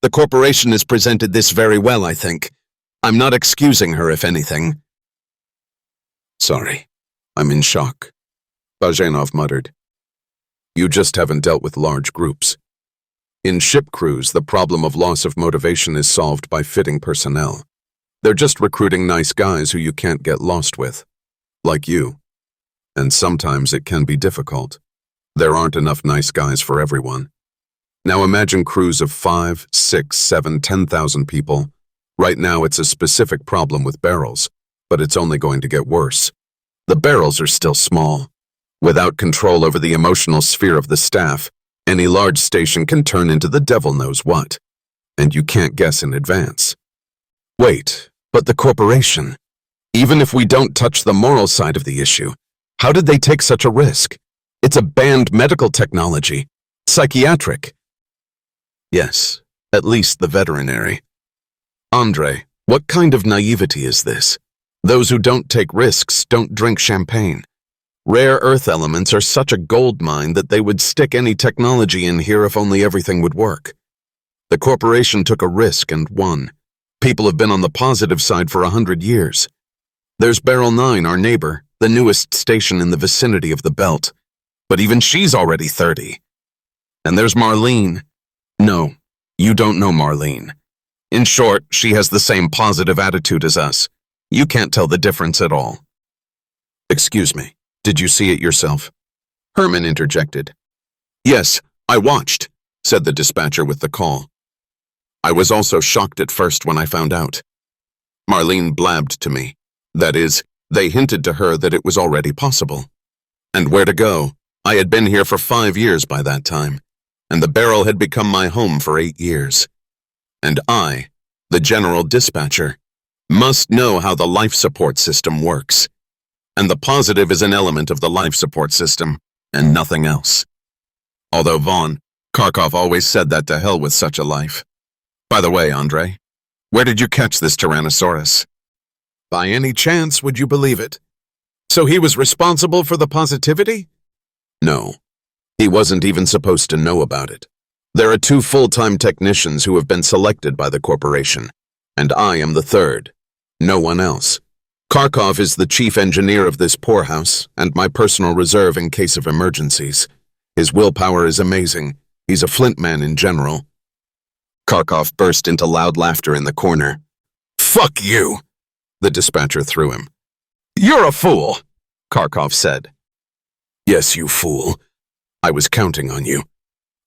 The corporation has presented this very well, I think. I'm not excusing her, if anything. Sorry, I'm in shock, Bozhanov muttered. You just haven't dealt with large groups. In ship crews, the problem of loss of motivation is solved by fitting personnel. They're just recruiting nice guys who you can't get lost with, like you. And sometimes it can be difficult. There aren't enough nice guys for everyone. Now imagine crews of 5, 6, 7, 10,000 people. Right now it's a specific problem with barrels, but it's only going to get worse. The barrels are still small. Without control over the emotional sphere of the staff, any large station can turn into the devil knows what. And you can't guess in advance. Wait, but the corporation? Even if we don't touch the moral side of the issue, how did they take such a risk? It's a banned medical technology. Psychiatric. Yes, at least the veterinary. Andre, what kind of naivety is this? Those who don't take risks don't drink champagne. Rare earth elements are such a gold mine that they would stick any technology in here if only everything would work. The corporation took a risk and won. People have been on the positive side for 100 years. There's Barrel 9, our neighbor, the newest station in the vicinity of the belt. But even she's already 30. And there's Marlene. No, you don't know Marlene. In short, she has the same positive attitude as us. You can't tell the difference at all. Excuse me, did you see it yourself? Herman interjected. Yes, I watched, said the dispatcher with the call. I was also shocked at first when I found out. Marlene blabbed to me. That is, they hinted to her that it was already possible. And where to go? I had been here for 5 years by that time, and the barrel had become my home for 8 years. And I, the general dispatcher, must know how the life support system works. And the positive is an element of the life support system, and nothing else. Although Kharkov always said that to hell with such a life. By the way, Andre, where did you catch this Tyrannosaurus? By any chance, would you believe it? So he was responsible for the positivity? No, he wasn't even supposed to know about it. There are 2 full-time technicians who have been selected by the corporation, and I am the 3rd. No one else. Kharkov is the chief engineer of this poorhouse and my personal reserve in case of emergencies. His willpower is amazing, He's a flint man in general. Kharkov burst into loud laughter in the corner. Fuck you, the dispatcher threw him. You're a fool, Kharkov said. Yes, you fool. I was counting on you.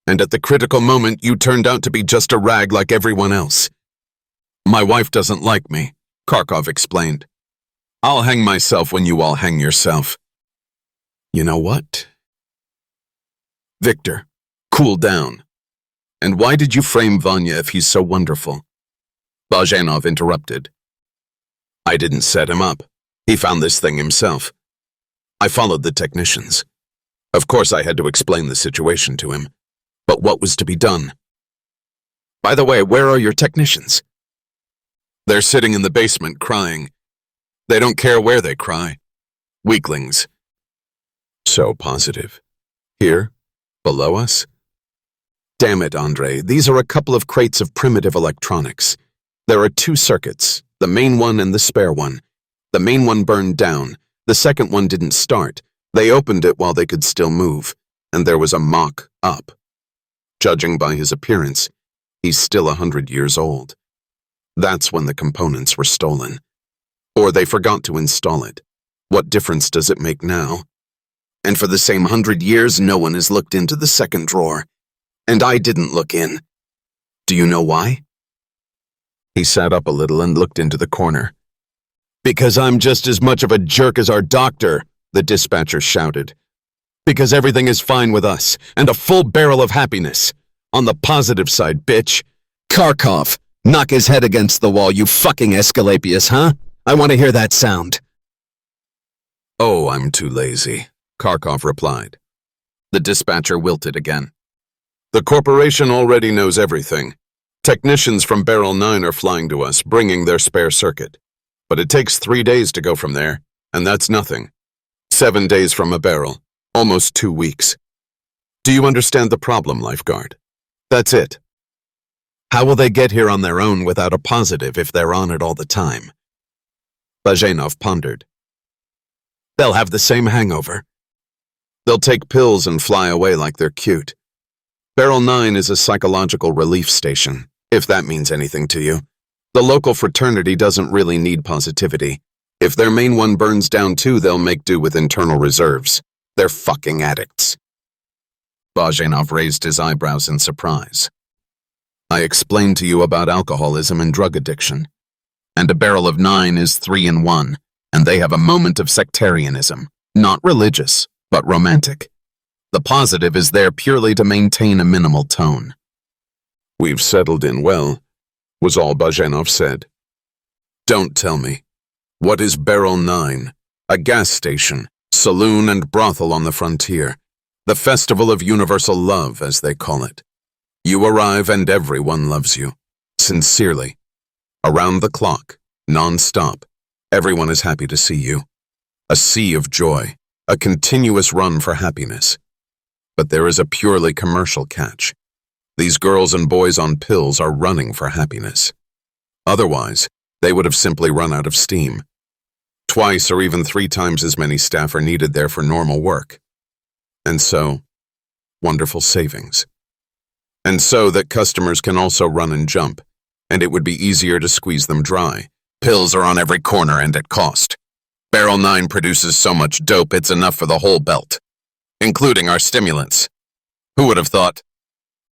And at the critical moment, you turned out to be just a rag like everyone else. My wife doesn't like me, Kharkov explained. I'll hang myself when you all hang yourself. You know what? Victor, cool down. And why did you frame Vanya if he's so wonderful? Bazhanov interrupted. I didn't set him up. He found this thing himself. I followed the technicians. Of course I had to explain the situation to him. But what was to be done? By the way, where are your technicians? They're sitting in the basement crying. They don't care where they cry. Weaklings. So positive. Here? Below us? Damn it, Andre, these are a couple of crates of primitive electronics. There are 2 circuits, the main one and the spare one. The main one burned down. The second one didn't start. They opened it while they could still move, and there was a mock-up. Judging by his appearance, he's still 100 years old. That's when the components were stolen. Or they forgot to install it. What difference does it make now? And for the same 100 years, no one has looked into the second drawer. And I didn't look in. Do you know why? He sat up a little and looked into the corner. Because I'm just as much of a jerk as our doctor, the dispatcher shouted. Because everything is fine with us, and a full barrel of happiness. On the positive side, bitch. Kharkov, knock his head against the wall, you fucking Escalapius, huh? I want to hear that sound. Oh, I'm too lazy, Kharkov replied. The dispatcher wilted again. The corporation already knows everything. Technicians from Barrel 9 are flying to us, bringing their spare circuit. But it takes 3 days to go from there, and that's nothing. 7 days from a barrel, almost 2 weeks. Do you understand the problem, lifeguard? That's it. How will they get here on their own without a positive if they're on it all the time? Bazhanov pondered. They'll have the same hangover. They'll take pills and fly away like they're cute. Barrel 9 is a psychological relief station, if that means anything to you. The local fraternity doesn't really need positivity. If their main one burns down too, they'll make do with internal reserves. They're fucking addicts. Bazhanov raised his eyebrows in surprise. I explained to you about alcoholism and drug addiction. And a barrel of 9 is 3 in 1, and they have a moment of sectarianism, not religious, but romantic. The positive is there purely to maintain a minimal tone. We've settled in well, was all Bazhanov said. Don't tell me. What is Barrel 9? A gas station, saloon and brothel on the frontier. The festival of universal love, as they call it. You arrive and everyone loves you. Sincerely. Around the clock, non-stop. Everyone is happy to see you. A sea of joy. A continuous run for happiness. But there is a purely commercial catch. These girls and boys on pills are running for happiness. Otherwise, they would have simply run out of steam. 2 or even 3 times as many staff are needed there for normal work. And so, wonderful savings. And so that customers can also run and jump, and it would be easier to squeeze them dry. Pills are on every corner and at cost. Barrel 9 produces so much dope it's enough for the whole belt, including our stimulants. Who would have thought?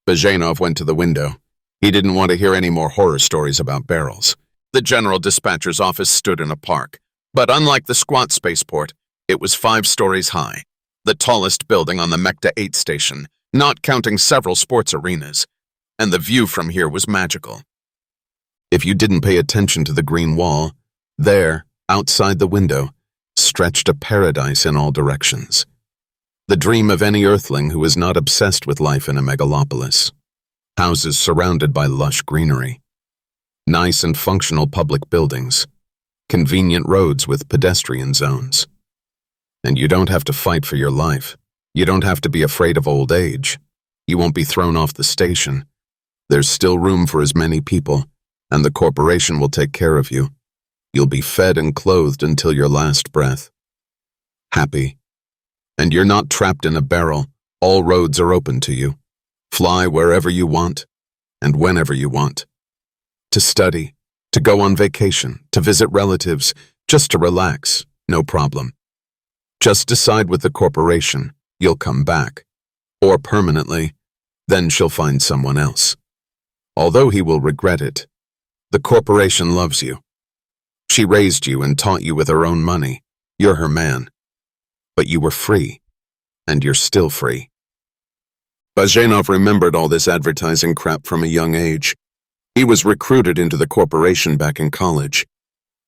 Bazhanov went to the window. He didn't want to hear any more horror stories about barrels. The general dispatcher's office stood in a park, but unlike the squat spaceport, it was 5 stories high, the tallest building on the Mekta 8 station, not counting several sports arenas, and the view from here was magical. If you didn't pay attention to the green wall, there, outside the window, stretched a paradise in all directions. The dream of any earthling who is not obsessed with life in a megalopolis. Houses surrounded by lush greenery. Nice and functional public buildings. Convenient roads with pedestrian zones. And you don't have to fight for your life. You don't have to be afraid of old age. You won't be thrown off the station. There's still room for as many people, and the corporation will take care of you. You'll be fed and clothed until your last breath. Happy. And you're not trapped in a barrel. All roads are open to you. Fly wherever you want and whenever you want. To study, to go on vacation, to visit relatives, just to relax, no problem. Just decide with the corporation, you'll come back. Or permanently, then she'll find someone else. Although he will regret it, the corporation loves you. She raised you and taught you with her own money. You're her man. But you were free, and you're still free. Bazhenov remembered all this advertising crap from a young age. He was recruited into the corporation back in college,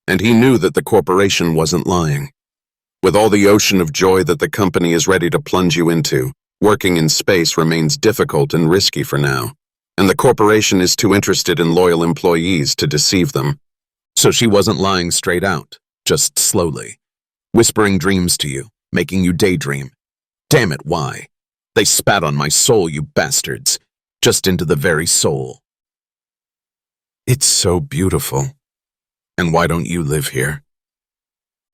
and he knew that the corporation wasn't lying. With all the ocean of joy that the company is ready to plunge you into, working in space remains difficult and risky for now, and the corporation is too interested in loyal employees to deceive them. So she wasn't lying straight out, just slowly, whispering dreams to you, making you daydream. Damn it, why? They spat on my soul, you bastards, just into the very soul. It's so beautiful. And why don't you live here?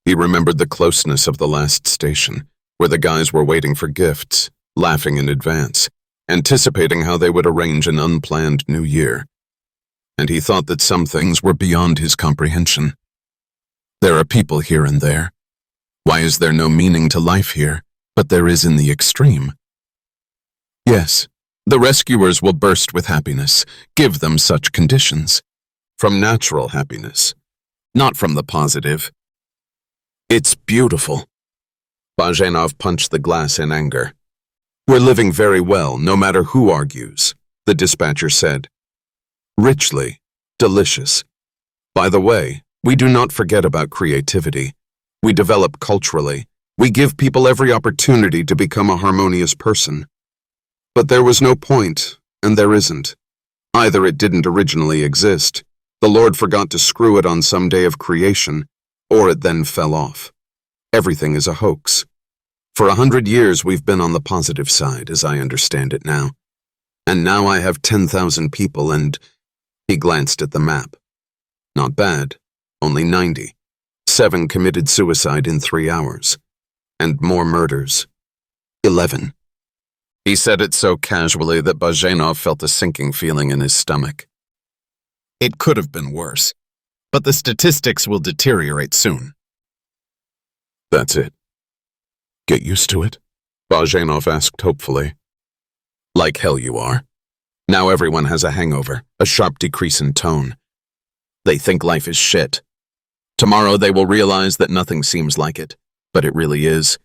He remembered the closeness of the last station, where the guys were waiting for gifts, laughing in advance, anticipating how they would arrange an unplanned new year. And he thought that some things were beyond his comprehension. There are people here and there. Why is there no meaning to life here, but there is in the extreme? Yes, the rescuers will burst with happiness. Give them such conditions. From natural happiness, not from the positive. It's beautiful. Bazhenov punched the glass in anger. We're living very well, no matter who argues, the dispatcher said. Richly, delicious. By the way, we do not forget about creativity. We develop culturally. We give people every opportunity to become a harmonious person. But there was no point, and there isn't. Either it didn't originally exist, the Lord forgot to screw it on some day of creation, or it then fell off. Everything is a hoax. For 100 years we've been on the positive side, as I understand it now. And now I have 10,000 people and... He glanced at the map. Not bad, only 90. 7 committed suicide in 3 hours. And more murders. 11. He said it so casually that Bazhenov felt a sinking feeling in his stomach. It could have been worse, but the statistics will deteriorate soon. That's it. Get used to it? Bazhenov asked hopefully. Like hell you are. Now everyone has a hangover, a sharp decrease in tone. They think life is shit. Tomorrow they will realize that nothing seems like it, but it really is.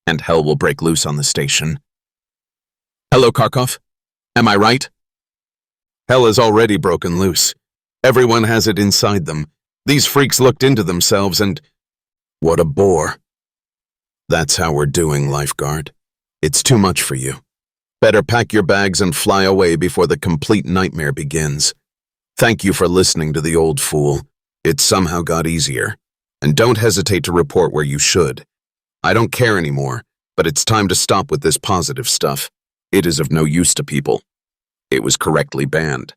And hell will break loose on the station. Hello, Kharkov. Am I right? Hell is already broken loose. Everyone has it inside them. These freaks looked into themselves and... What a bore. That's how we're doing, lifeguard. It's too much for you. Better pack your bags and fly away before the complete nightmare begins. Thank you for listening to the old fool. It somehow got easier. And don't hesitate to report where you should. I don't care anymore, but it's time to stop with this positive stuff. It is of no use to people. It was correctly banned.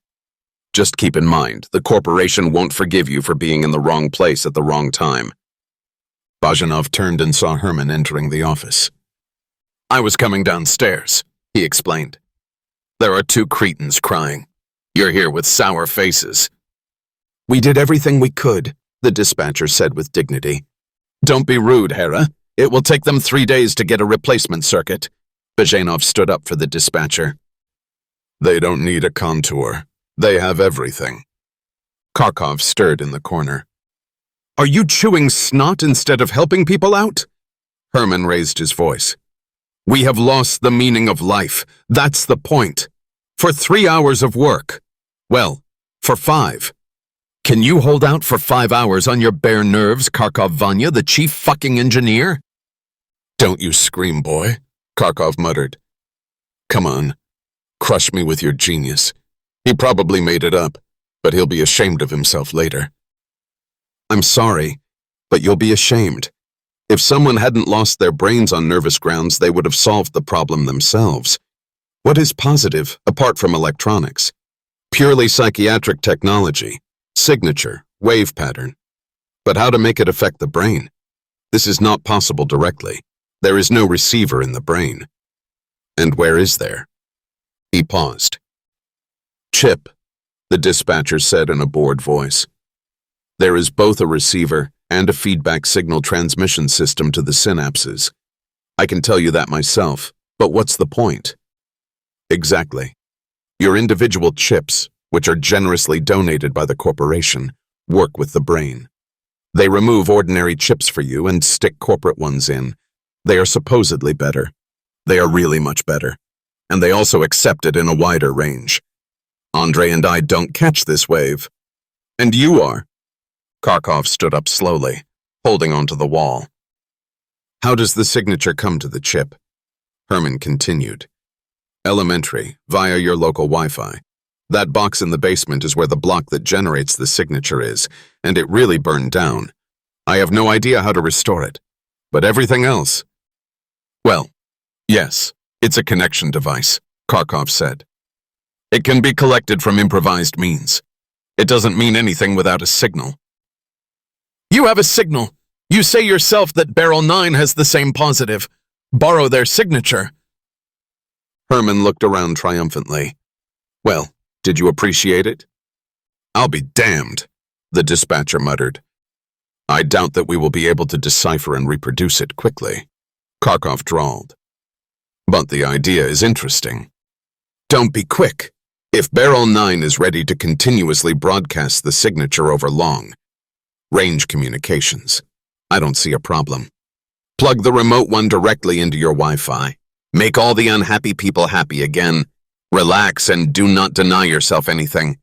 Just keep in mind, the corporation won't forgive you for being in the wrong place at the wrong time. Bazhenov turned and saw Herman entering the office. I was coming downstairs, he explained. There are 2 cretins crying. You're here with sour faces. We did everything we could, the dispatcher said with dignity. Don't be rude, Hera. It will take them 3 days to get a replacement circuit. Bazhenov stood up for the dispatcher. They don't need a contour. They have everything. Kharkov stirred in the corner. Are you chewing snot instead of helping people out? Herman raised his voice. We have lost the meaning of life. That's the point. For 3 hours of work. Well, for 5. Can you hold out for 5 hours on your bare nerves, Kharkov Vanya, the chief fucking engineer? Don't you scream, boy, Kharkov muttered. Come on. Crush me with your genius. He probably made it up, but he'll be ashamed of himself later. I'm sorry, but you'll be ashamed. If someone hadn't lost their brains on nervous grounds, they would have solved the problem themselves. What is positive, apart from electronics? Purely psychiatric technology, signature, wave pattern. But how to make it affect the brain? This is not possible directly. There is no receiver in the brain. And where is there? He paused. "Chip," the dispatcher said in a bored voice. "There is both a receiver and a feedback signal transmission system to the synapses. I can tell you that myself, but what's the point?" "Exactly. Your individual chips, which are generously donated by the corporation, work with the brain. They remove ordinary chips for you and stick corporate ones in. They are supposedly better. They are really much better. And they also accept it in a wider range. Andre and I don't catch this wave. And you are." Kharkov stood up slowly, holding onto the wall. "How does the signature come to the chip?" Herman continued. "Elementary, via your local Wi-Fi. That box in the basement is where the block that generates the signature is, and it really burned down. I have no idea how to restore it. But everything else—" "Well, yes, it's a connection device," Kharkov said. "It can be collected from improvised means. It doesn't mean anything without a signal." "You have a signal. You say yourself that Barrel 9 has the same positive. Borrow their signature." Herman looked around triumphantly. "Well, did you appreciate it?" "I'll be damned," the dispatcher muttered. "I doubt that we will be able to decipher and reproduce it quickly," Kharkov drawled. "But the idea is interesting. Don't be quick. If Barrel 9 is ready to continuously broadcast the signature over long range communications, I don't see a problem. Plug the remote one directly into your Wi-Fi. Make all the unhappy people happy again. Relax and do not deny yourself anything.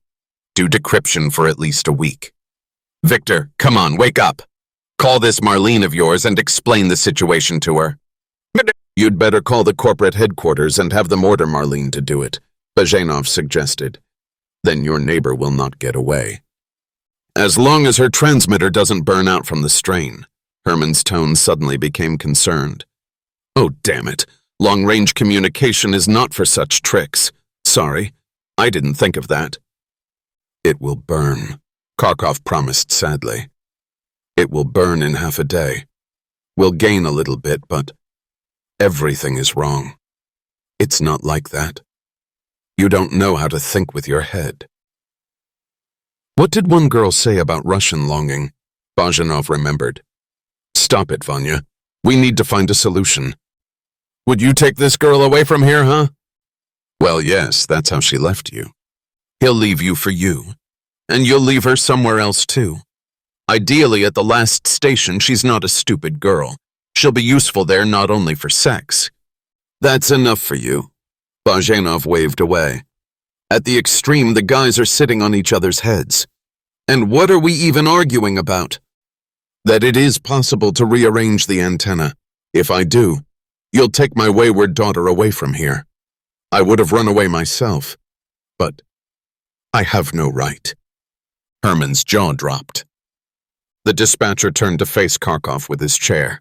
Do decryption for at least a week. Victor, come on, wake up. Call this Marlene of yours and explain the situation to her." "You'd better call the corporate headquarters and have them order Marlene to do it," Bazhenov suggested. "Then your neighbor will not get away." "As long as her transmitter doesn't burn out from the strain." Herman's tone suddenly became concerned. "Oh, damn it. Long-range communication is not for such tricks. Sorry, I didn't think of that." "It will burn," Kharkov promised sadly. "It will burn in half a day. We'll gain a little bit, but everything is wrong. It's not like that. You don't know how to think with your head." "What did one girl say about Russian longing?" Bazhenov remembered. "Stop it, Vanya. We need to find a solution." "Would you take this girl away from here, huh?" "Well, yes, that's how she left you. He'll leave you for you. And you'll leave her somewhere else, too. Ideally, at the last station, she's not a stupid girl. She'll be useful there not only for sex." "That's enough for you." Bazhenov waved away. "At the extreme, the guys are sitting on each other's heads. And what are we even arguing about? That it is possible to rearrange the antenna. If I do, you'll take my wayward daughter away from here. I would have run away myself, but I have no right." Herman's jaw dropped. The dispatcher turned to face Kharkov with his chair.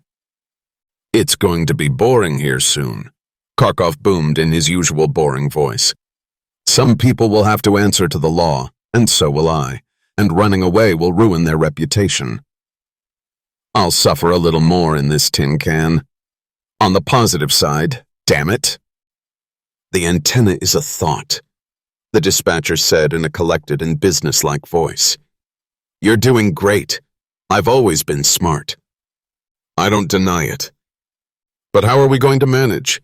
"It's going to be boring here soon," Kharkov boomed in his usual boring voice. "Some people will have to answer to the law, and so will I, and running away will ruin their reputation. I'll suffer a little more in this tin can. On the positive side, damn it." "The antenna is a thought," the dispatcher said in a collected and businesslike voice. "You're doing great. I've always been smart." "I don't deny it. But how are we going to manage?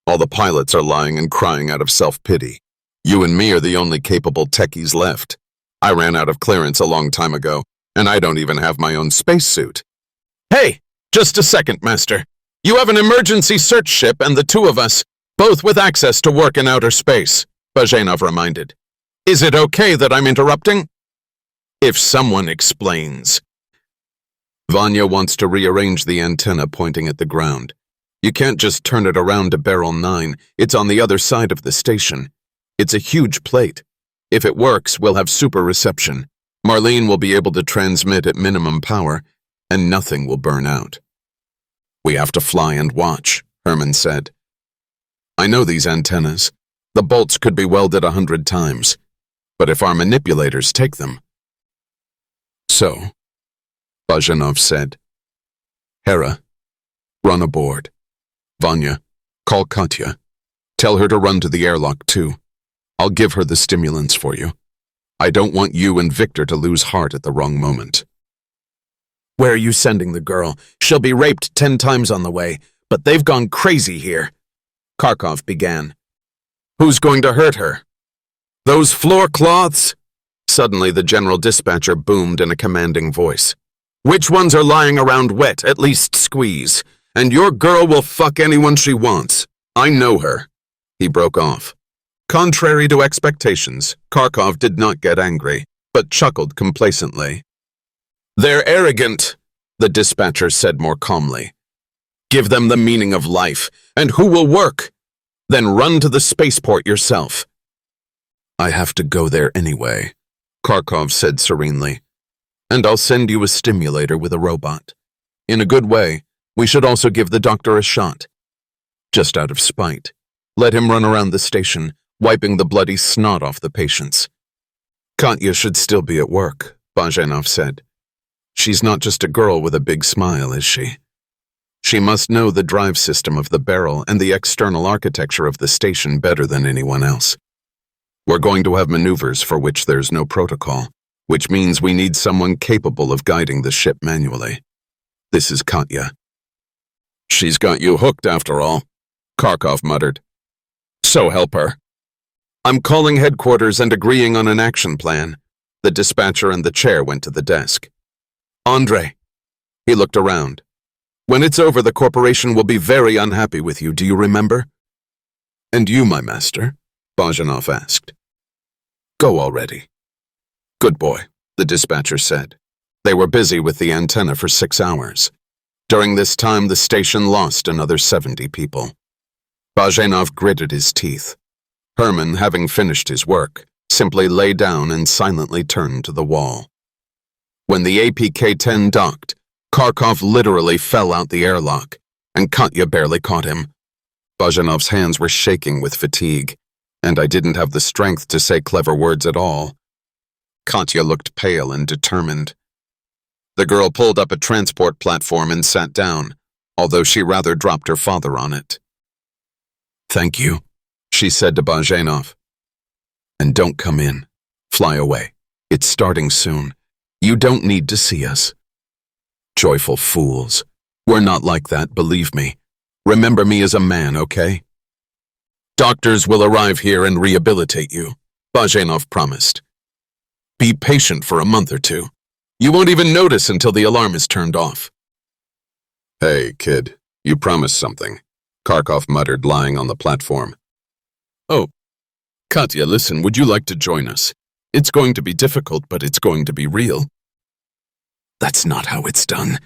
All the pilots are lying and crying out of self-pity. You and me are the only capable techies left. I ran out of clearance a long time ago, and I don't even have my own spacesuit." "Hey, just a second, Master. You have an emergency search ship and the two of us, both with access to work in outer space," Bazhenov reminded. "Is it okay that I'm interrupting?" "If someone explains." "Vanya wants to rearrange the antenna pointing at the ground. You can't just turn it around to Barrel 9. It's on the other side of the station. It's a huge plate. If it works, we'll have super reception. Marlene will be able to transmit at minimum power, and nothing will burn out." "We have to fly and watch," Herman said. "I know these antennas. The bolts could be welded 100 times. But if our manipulators take them—" "So," Bazhenov said. "Hera, run aboard. Vanya, call Katya. Tell her to run to the airlock, too. I'll give her the stimulants for you. I don't want you and Victor to lose heart at the wrong moment. Where are you sending the girl? She'll be raped 10 times on the way, but they've gone crazy here. Kharkov began. Who's going to hurt her? Those floor cloths? Suddenly the general dispatcher boomed in a commanding voice. Which ones are lying around wet? At least squeeze. And your girl will fuck anyone she wants. I know her. He broke off. Contrary to expectations, Kharkov did not get angry, but chuckled complacently. They're arrogant, the dispatcher said more calmly. Give them the meaning of life, and who will work? Then run to the spaceport yourself. I have to go there anyway, Kharkov said serenely. And I'll send you a stimulator with a robot. In a good way, we should also give the doctor a shot. Just out of spite, let him run around the station, wiping the bloody snot off the patients. Katya should still be at work, Bajenov said. She's not just a girl with a big smile, is she? She must know the drive system of the barrel and the external architecture of the station better than anyone else. We're going to have maneuvers for which there's no protocol, which means we need someone capable of guiding the ship manually. This is Katya. She's got you hooked after all, Kharkov muttered. So help her. I'm calling headquarters and agreeing on an action plan. The dispatcher and the chair went to the desk. Andrei. He looked around. When it's over, the corporation will be very unhappy with you, do you remember? And you, my master? Bajenov asked. Go already. Good boy, the dispatcher said. They were busy with the antenna for 6 hours. During this time, the station lost another 70 people. Bajenov gritted his teeth. Herman, having finished his work, simply lay down and silently turned to the wall. When the APK-10 docked, Kharkov literally fell out the airlock, and Katya barely caught him. Bajenov's hands were shaking with fatigue, and I didn't have the strength to say clever words at all. Katya looked pale and determined. The girl pulled up a transport platform and sat down, although she rather dropped her father on it. Thank you, she said to Bajenov. And don't come in. Fly away. It's starting soon. You don't need to see us. Joyful fools. We're not like that, believe me. Remember me as a man, okay? Doctors will arrive here and rehabilitate you, Bajenov promised. Be patient for a month or two. You won't even notice until the alarm is turned off. Hey, kid, you promised something, Kharkov muttered, lying on the platform. Oh, Katya, listen, would you like to join us? It's going to be difficult, but it's going to be real. That's not how it's done.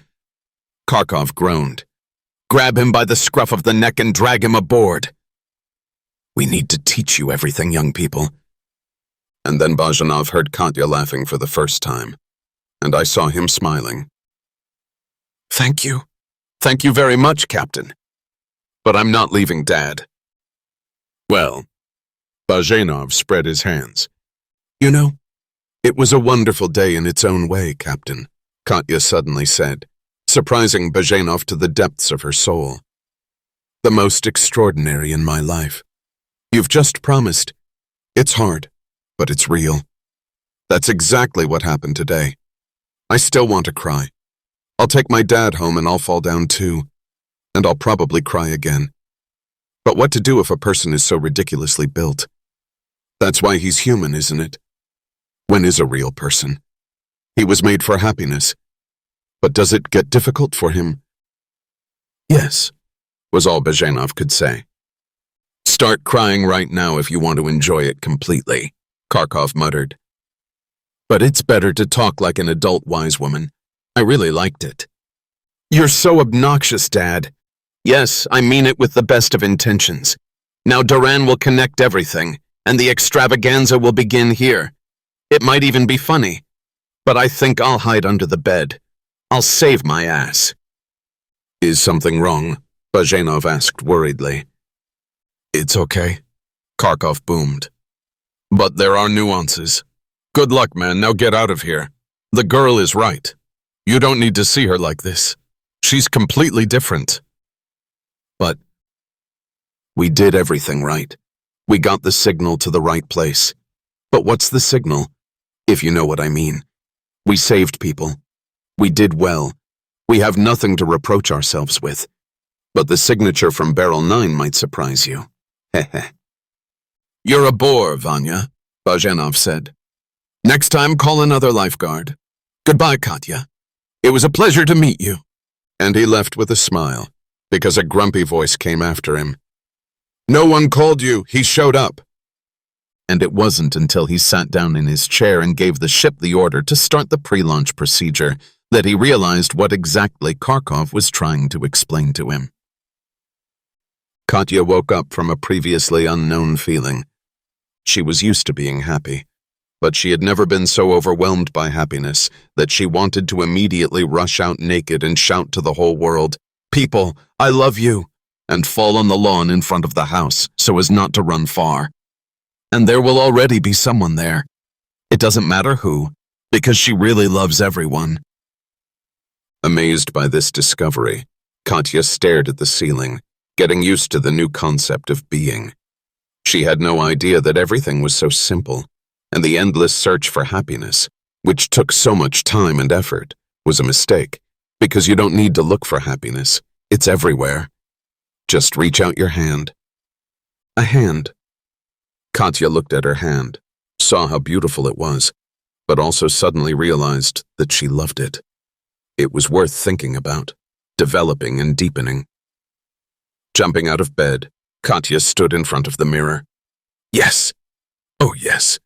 Kharkov groaned. Grab him by the scruff of the neck and drag him aboard. We need to teach you everything, young people. And then Bajenov heard Katya laughing for the first time, and I saw him smiling. Thank you. Thank you very much, Captain. But I'm not leaving Dad. Well, Bajenov spread his hands. You know, it was a wonderful day in its own way, Captain, Katya suddenly said, surprising Bajenov to the depths of her soul. The most extraordinary in my life. You've just promised. It's hard, but it's real. That's exactly what happened today. I still want to cry. I'll take my dad home and I'll fall down too. And I'll probably cry again. But what to do if a person is so ridiculously built? That's why he's human, isn't it? When is a real person? He was made for happiness. But does it get difficult for him? Yes, was all Bajenov could say. Start crying right now if you want to enjoy it completely, Kharkov muttered. But it's better to talk like an adult wise woman. I really liked it. You're so obnoxious, Dad. Yes, I mean it with the best of intentions. Now Duran will connect everything, and the extravaganza will begin here. It might even be funny, but I think I'll hide under the bed. I'll save my ass. Is something wrong? Bajenov asked worriedly. It's okay, Kharkov boomed. But there are nuances. Good luck, man. Now get out of here. The girl is right. You don't need to see her like this. She's completely different. We did everything right. We got the signal to the right place. But what's the signal? If you know what I mean. We saved people. We did well. We have nothing to reproach ourselves with. But the signature from Barrel 9 might surprise you. Heh. You're a bore, Vanya, Bazhenov said. Next time, call another lifeguard. Goodbye, Katya. It was a pleasure to meet you. And he left with a smile, because a grumpy voice came after him. No one called you. He showed up. And it wasn't until he sat down in his chair and gave the ship the order to start the pre-launch procedure that he realized what exactly Kharkov was trying to explain to him. Katya woke up from a previously unknown feeling. She was used to being happy, but she had never been so overwhelmed by happiness that she wanted to immediately rush out naked and shout to the whole world, "People, I love you," and fall on the lawn in front of the house so as not to run far. And there will already be someone there. It doesn't matter who, because she really loves everyone. Amazed by this discovery, Katya stared at the ceiling, getting used to the new concept of being. She had no idea that everything was so simple, and the endless search for happiness, which took so much time and effort, was a mistake, because you don't need to look for happiness. It's everywhere. Just reach out your hand. A hand. Katya looked at her hand, saw how beautiful it was, but also suddenly realized that she loved it. It was worth thinking about, developing and deepening. Jumping out of bed, Katya stood in front of the mirror. Yes! Oh yes!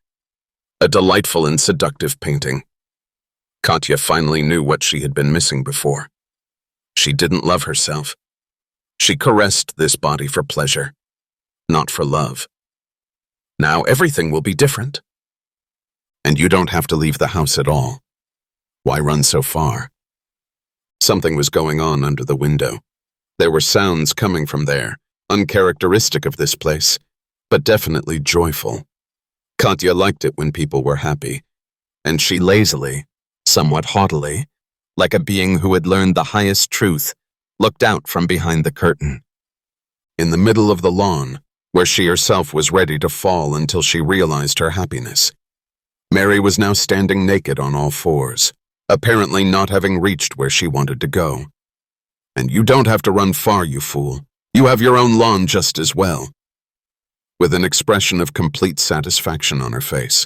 A delightful and seductive painting. Katya finally knew what she had been missing before. She didn't love herself. She caressed this body for pleasure, not for love. Now everything will be different. And you don't have to leave the house at all. Why run so far? Something was going on under the window. There were sounds coming from there, uncharacteristic of this place, but definitely joyful. Katya liked it when people were happy, and she lazily, somewhat haughtily, like a being who had learned the highest truth, looked out from behind the curtain. In the middle of the lawn, where she herself was ready to fall until she realized her happiness, Mary was now standing naked on all fours, apparently not having reached where she wanted to go. And you don't have to run far, you fool. You have your own lawn just as well. With an expression of complete satisfaction on her face,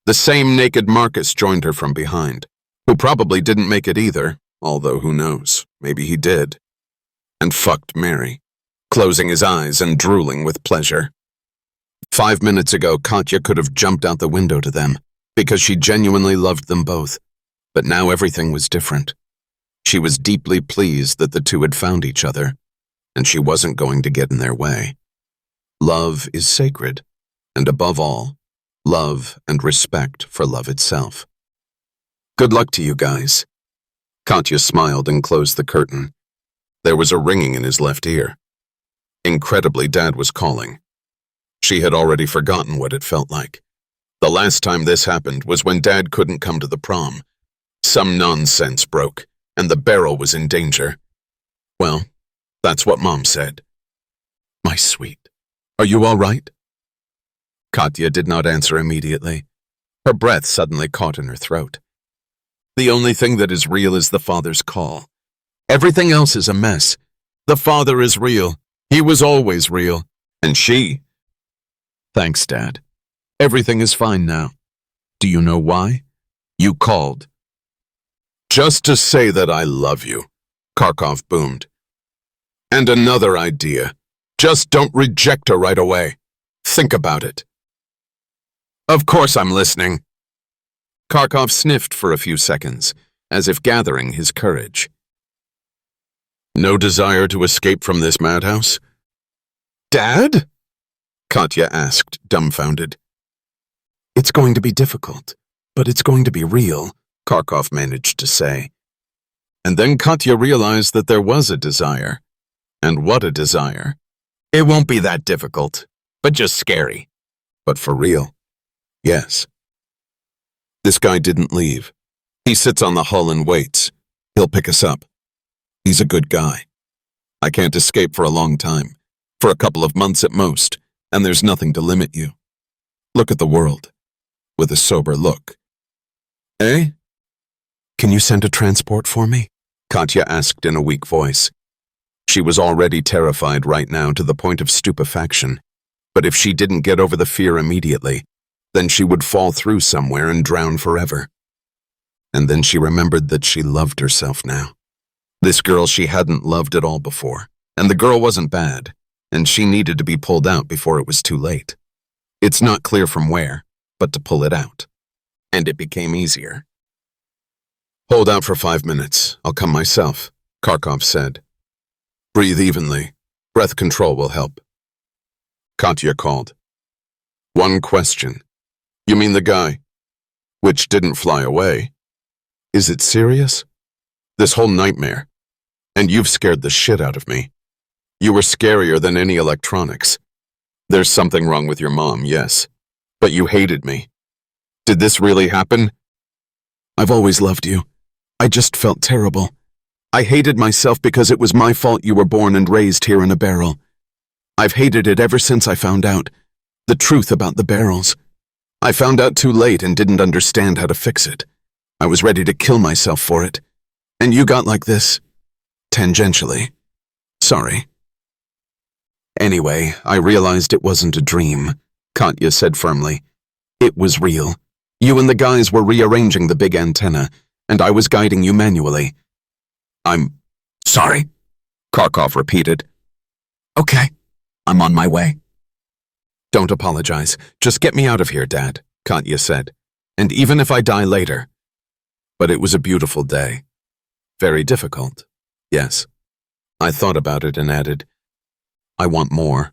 the same naked Marcus joined her from behind, who probably didn't make it either, although who knows, maybe he did, and fucked Mary, closing his eyes and drooling with pleasure. 5 minutes ago, Katya could have jumped out the window to them, because she genuinely loved them both, but now everything was different. She was deeply pleased that the two had found each other, and she wasn't going to get in their way. Love is sacred, and above all, love and respect for love itself. Good luck to you guys. Katya smiled and closed the curtain. There was a ringing in his left ear. Incredibly, Dad was calling. She had already forgotten what it felt like. The last time this happened was when Dad couldn't come to the prom. Some nonsense broke, and the barrel was in danger. Well, that's what Mom said. My sweet, are you all right? Katya did not answer immediately. Her breath suddenly caught in her throat. The only thing that is real is the Father's call. Everything else is a mess. The Father is real. He was always real. And she... Thanks, Dad. Everything is fine now. Do you know why? You called. Just to say that I love you, Kharkov boomed. And another idea. Just don't reject her right away. Think about it. Of course I'm listening. Kharkov sniffed for a few seconds, as if gathering his courage. No desire to escape from this madhouse? Dad? Katya asked, dumbfounded. It's going to be difficult, but it's going to be real, Kharkov managed to say. And then Katya realized that there was a desire. And what a desire. It won't be that difficult, but just scary. But for real, yes. This guy didn't leave. He sits on the hull and waits. He'll pick us up. He's a good guy. I can't escape for a long time. For a couple of months at most, and there's nothing to limit you. Look at the world, with a sober look. Eh? Can you send a transport for me? Katya asked in a weak voice. She was already terrified right now to the point of stupefaction, but if she didn't get over the fear immediately, then she would fall through somewhere and drown forever. And then she remembered that she loved herself now. This girl she hadn't loved at all before, and the girl wasn't bad, and she needed to be pulled out before it was too late. It's not clear from where, but to pull it out. And it became easier. Hold out for 5 minutes. I'll come myself, Kharkov said. Breathe evenly. Breath control will help. Katya called. One question. You mean the guy? Which didn't fly away. Is it serious? This whole nightmare. And you've scared the shit out of me. You were scarier than any electronics. There's something wrong with your mom, yes. But you hated me. Did this really happen? I've always loved you. I just felt terrible. I hated myself because it was my fault you were born and raised here in a barrel. I've hated it ever since I found out the truth about the barrels. I found out too late and didn't understand how to fix it. I was ready to kill myself for it. And you got like this. Tangentially. Sorry. Anyway, I realized it wasn't a dream, Katya said firmly. It was real. You and the guys were rearranging the big antenna, and I was guiding you manually. I'm sorry, Kharkov repeated. Okay, I'm on my way. Don't apologize. Just get me out of here, Dad, Katya said. And even if I die later. But it was a beautiful day. Very difficult, yes. I thought about it and added, I want more.